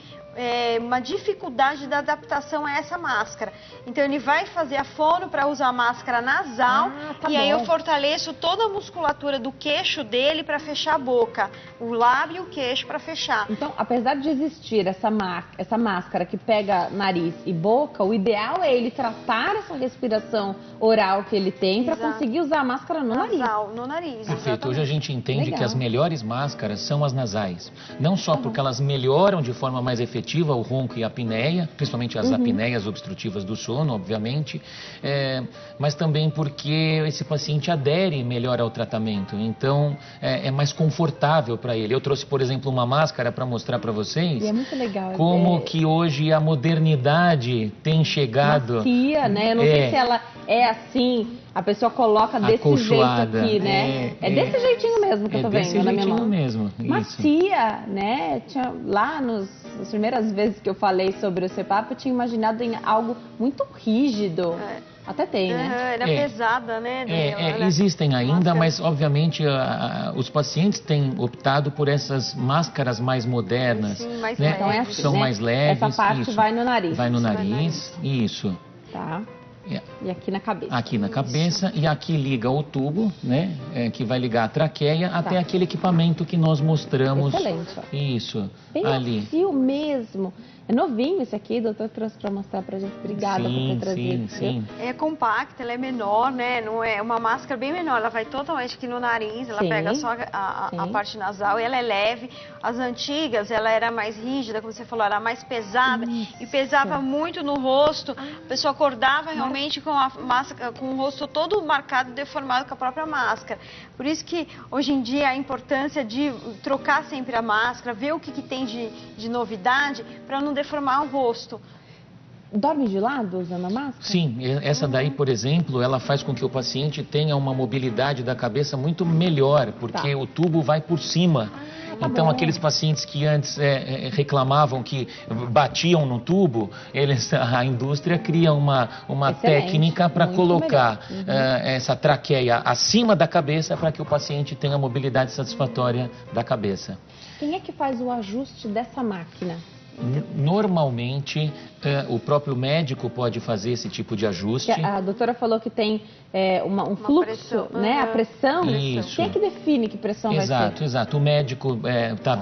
uma dificuldade da adaptação a essa máscara. Então, ele vai fazer a fono para usar a máscara nasal e aí eu fortaleço toda a musculatura do queixo dele para fechar a boca, o lábio e o queixo para fechar. Então, apesar de existir essa máscara que pega nariz e boca, o ideal é ele tratar essa respiração oral que ele tem para conseguir usar a máscara no nariz. No nariz. Perfeito. Hoje a gente entende Legal. que as melhores máscaras são as nasais. Não só porque elas melhoram de forma mais efetiva coletiva, o ronco e a apneia, principalmente as apneias obstrutivas do sono, obviamente, mas também porque esse paciente adere melhor ao tratamento, então é mais confortável para ele. Eu trouxe, por exemplo, uma máscara para mostrar para vocês. E é muito legal. Como que hoje a modernidade tem chegado... Macia, né? Eu não sei se ela é assim, a pessoa coloca desse jeito aqui, né? É desse jeitinho mesmo que eu tô vendo na minha mão. Mesmo, macia, né? Lá nas primeiras vezes que eu falei sobre o CPAP, eu tinha imaginado em algo muito rígido. Até tem, né? Era pesada, né? Existem ainda, mas obviamente os pacientes têm optado por essas máscaras mais modernas. Sim, mais né? Então é assim, são né? mais leves. Essa parte vai no nariz. Vai no nariz, isso. Tá. E aqui na cabeça. Aqui na cabeça, e aqui liga o tubo, né? Que vai ligar a traqueia até aquele equipamento que nós mostramos. Excelente, ó. Isso, bem ali. macio mesmo. É novinho esse aqui, o doutor trouxe para mostrar pra gente. Obrigada por ter trazido. Sim. É compacta, ela é menor, né? Não é uma máscara bem menor, ela vai totalmente aqui no nariz, ela pega só a parte nasal e ela é leve. As antigas, ela era mais rígida, como você falou, era mais pesada e pesava muito no rosto. A pessoa acordava realmente com a máscara, com o rosto todo marcado, deformado com a própria máscara. Por isso que hoje em dia a importância de trocar sempre a máscara, ver o que tem de novidade, para não deformar o rosto. Dorme de lado usando a máscara? Sim, essa daí, por exemplo, ela faz com que o paciente tenha uma mobilidade da cabeça muito melhor, porque o tubo vai por cima. Então, aqueles pacientes que antes reclamavam que batiam no tubo, a indústria cria uma técnica para colocar essa traqueia acima da cabeça para que o paciente tenha mobilidade satisfatória da cabeça. Quem é que faz o ajuste dessa máquina? Normalmente, o próprio médico pode fazer esse tipo de ajuste. A doutora falou que tem um fluxo, pressão, né? A pressão. Isso. Quem é que define que pressão vai ser? Exato. O médico está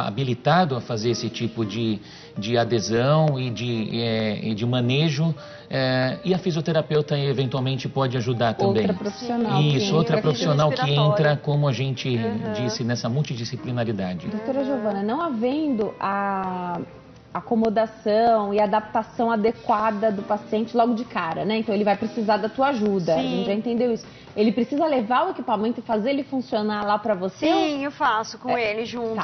habilitado a fazer esse tipo de adesão e de manejo. E a fisioterapeuta eventualmente pode ajudar também. Outra profissional. Isso, outra profissional que entra, como a gente disse, nessa multidisciplinaridade. Doutora Giovana, não havendo a acomodação e adaptação adequada do paciente logo de cara, né? Então ele vai precisar da tua ajuda. Sim. A gente já entendeu isso. Ele precisa levar o equipamento e fazer ele funcionar lá pra você? Sim, eu faço com ele junto.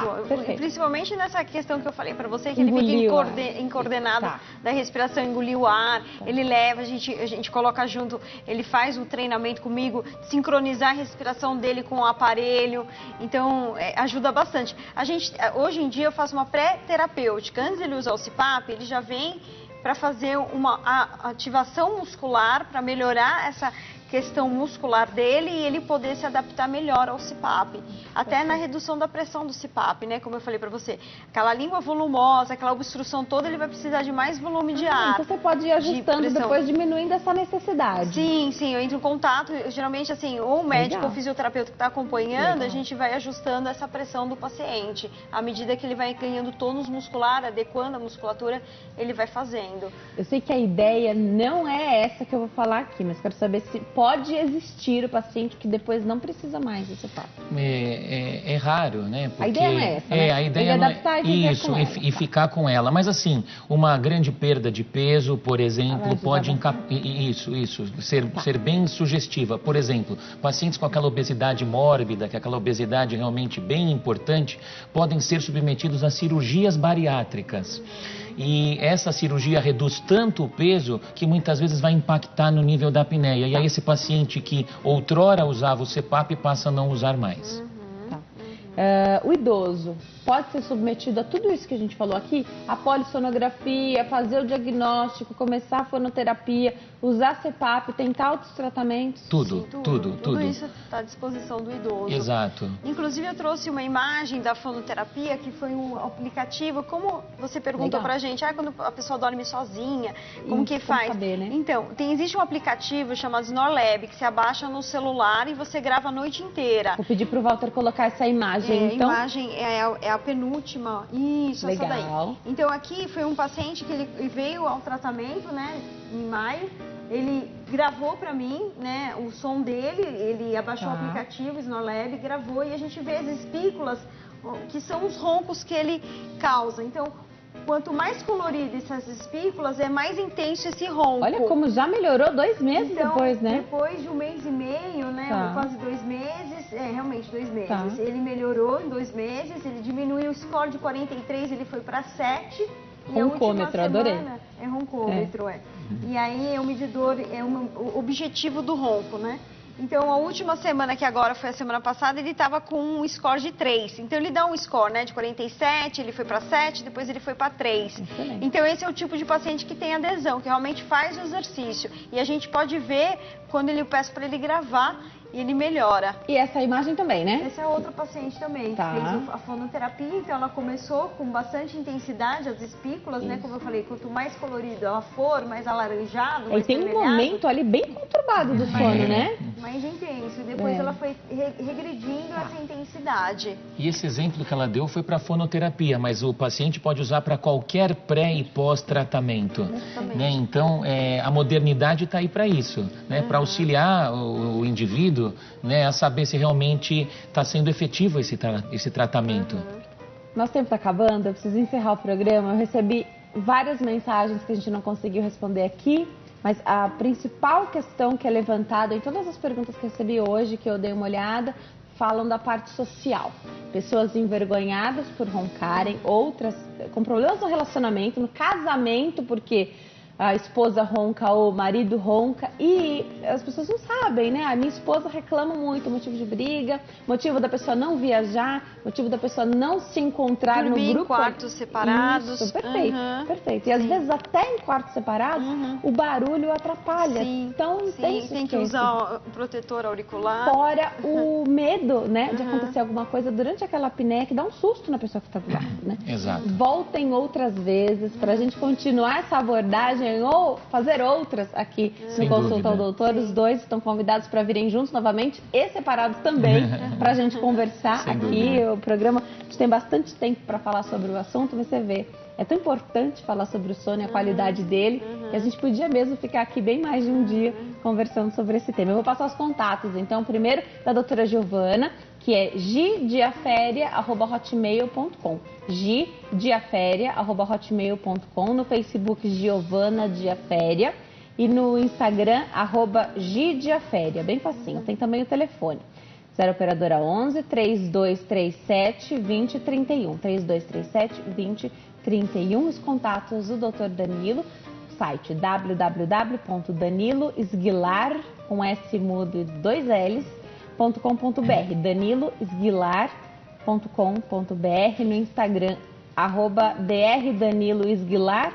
Principalmente nessa questão que eu falei pra você, que ele fica encoordenado da respiração, engoliu o ar, ele leva, a gente coloca junto, ele faz o treinamento comigo, sincronizar a respiração dele com o aparelho, então ajuda bastante. Hoje em dia eu faço uma pré-terapêutica, antes de ele usar o CPAP, ele já vem para fazer uma ativação muscular, para melhorar essa questão muscular dele e ele poder se adaptar melhor ao CPAP. Até na redução da pressão do CPAP, né? Como eu falei para você. Aquela língua volumosa, aquela obstrução toda, ele vai precisar de mais volume de ar. Então você pode ir ajustando depois, diminuindo essa necessidade. Sim, eu entro em contato, geralmente assim, ou o médico ou o fisioterapeuta que está acompanhando, a gente vai ajustando essa pressão do paciente. À medida que ele vai ganhando tônus muscular, adequando a musculatura, ele vai fazendo. Eu sei que a ideia não é essa que eu vou falar aqui, mas quero saber se pode existir o paciente que depois não precisa mais desse CPAP. É raro, né? Porque a ideia não é essa, né? A ideia não adaptar e ficar com ela. Mas assim, uma grande perda de peso, por exemplo, pode ser bem sugestiva. Por exemplo, pacientes com aquela obesidade mórbida, que é aquela obesidade realmente bem importante, podem ser submetidos a cirurgias bariátricas. E essa cirurgia reduz tanto o peso que muitas vezes vai impactar no nível da apneia. E aí esse paciente que outrora usava o CPAP passa a não usar mais. O idoso pode ser submetido a tudo isso que a gente falou aqui? A polissonografia, fazer o diagnóstico, começar a fonoterapia, usar CPAP, tentar outros tratamentos? Tudo. Tudo isso está à disposição do idoso. Exato. Inclusive eu trouxe uma imagem da fonoterapia, que foi um aplicativo, como você perguntou pra gente, quando a pessoa dorme sozinha, como que faz? Saber, né? Então, existe um aplicativo chamado Snorlab, que se abaixa no celular e você grava a noite inteira. Vou pedir pro Walter colocar essa imagem, então. A imagem é a penúltima. Isso, legal. Essa daí. Então aqui foi um paciente que ele veio ao tratamento, né, em maio. Ele gravou para mim, né, o som dele, ele abaixou o aplicativo Snorlab, gravou e a gente vê as espículas, que são os roncos que ele causa. Então, quanto mais colorido essas espículas, é mais intenso esse ronco. Olha como já melhorou 2 meses então, depois, né? Depois de 1 mês e meio, né? Tá. Quase 2 meses, realmente 2 meses. Tá. Ele melhorou em 2 meses, ele diminuiu o score de 43, ele foi para 7. Roncômetro, adorei. É roncômetro, E aí é o medidor, o objetivo do ronco, né? Então, a última semana, que agora foi a semana passada, ele estava com um score de 3. Então, ele dá um score, né, de 47, ele foi para 7, depois ele foi para 3. Excelente. Então, esse é o tipo de paciente que tem adesão, que realmente faz o exercício. E a gente pode ver, quando eu peço para ele gravar, e ele melhora. E essa imagem também, né? Essa é outra paciente também, Tá. que fez a fonoterapia, então ela começou com bastante intensidade, as espículas, né? Como eu falei, quanto mais colorido ela for, mais alaranjado, E mais tem um vermelhado, momento ali bem conturbado do sono, né? mais intenso. E depois É. ela foi regredindo essa intensidade. E esse exemplo que ela deu foi para fonoterapia, mas o paciente pode usar para qualquer pré e pós-tratamento. Né? Então, a modernidade está aí para isso, né? Para auxiliar o indivíduo, né, a saber se realmente está sendo efetivo esse tratamento. Nosso tempo está acabando, eu preciso encerrar o programa. Eu recebi várias mensagens que a gente não conseguiu responder aqui, mas a principal questão que é levantada em todas as perguntas que eu recebi hoje, que eu dei uma olhada, falam da parte social. Pessoas envergonhadas por roncarem, outras com problemas no relacionamento, no casamento, porque a esposa ronca ou o marido ronca, e as pessoas não sabem, né? A minha esposa reclama muito, motivo de briga, motivo da pessoa não viajar, motivo da pessoa não se encontrar Dormir no grupo. em quartos separados. Isso, perfeito, perfeito. E às vezes até em quartos separados, o barulho atrapalha. Então tem que usar o protetor auricular. Fora o medo, né, de acontecer alguma coisa durante aquela apneia que dá um susto na pessoa que está do lado, né? Exato. Voltem outras vezes para a gente continuar essa abordagem ou fazer outras aqui Sem no Consulta ao dúvida. Doutor. Os dois estão convidados para virem juntos novamente e separados também para a gente conversar Sem aqui. dúvida. O programa, a gente tem bastante tempo para falar sobre o assunto, você vê. É tão importante falar sobre o sono e a qualidade dele, que a gente podia mesmo ficar aqui bem mais de um dia conversando sobre esse tema. Eu vou passar os contatos, então, primeiro da doutora Giovana, que é gidiaferia@hotmail.com. gidiaferia@hotmail.com, no Facebook Giovana Diaféria e no Instagram @gidiaferia, bem facinho. Tem também o telefone. 0 operadora 11 3237 2031, 3237 2031, os contatos do Dr. Danilo, site www.daniloesguilar, com S mudo e 2 L's, .com.br, daniloesguilar.com.br, no Instagram, @drdaniloesguilar,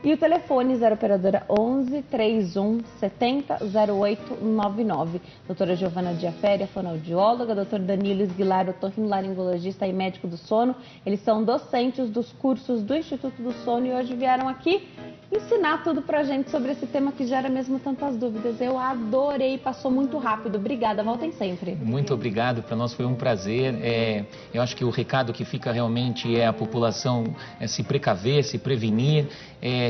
e o telefone 0 operadora 11 31 70 0899. Doutora Giovana Diaféria, fonoaudióloga, doutor Danilo Esguilar, otorrinolaringologista e médico do sono. Eles são docentes dos cursos do Instituto do Sono e hoje vieram aqui ensinar tudo pra gente sobre esse tema que gera mesmo tantas dúvidas. Eu adorei, passou muito rápido. Obrigada, voltem sempre. Muito obrigado, para nós foi um prazer. Eu acho que o recado que fica realmente é a população se precaver, se prevenir,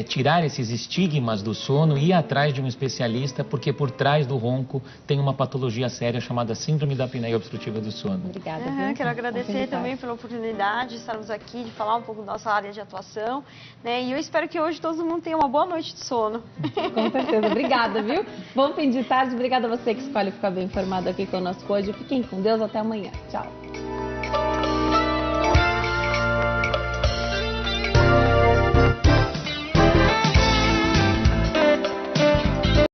tirar esses estigmas do sono e ir atrás de um especialista, porque por trás do ronco tem uma patologia séria chamada síndrome da apneia obstrutiva do sono. Obrigada. Viu? Quero agradecer também pela oportunidade de estarmos aqui, de falar um pouco da nossa área de atuação, né? E eu espero que hoje todo mundo tenha uma boa noite de sono. Com certeza. Obrigada, viu? Bom fim de tarde. Obrigada a você que escolhe ficar bem informado aqui conosco hoje. Fiquem com Deus. Até amanhã. Tchau.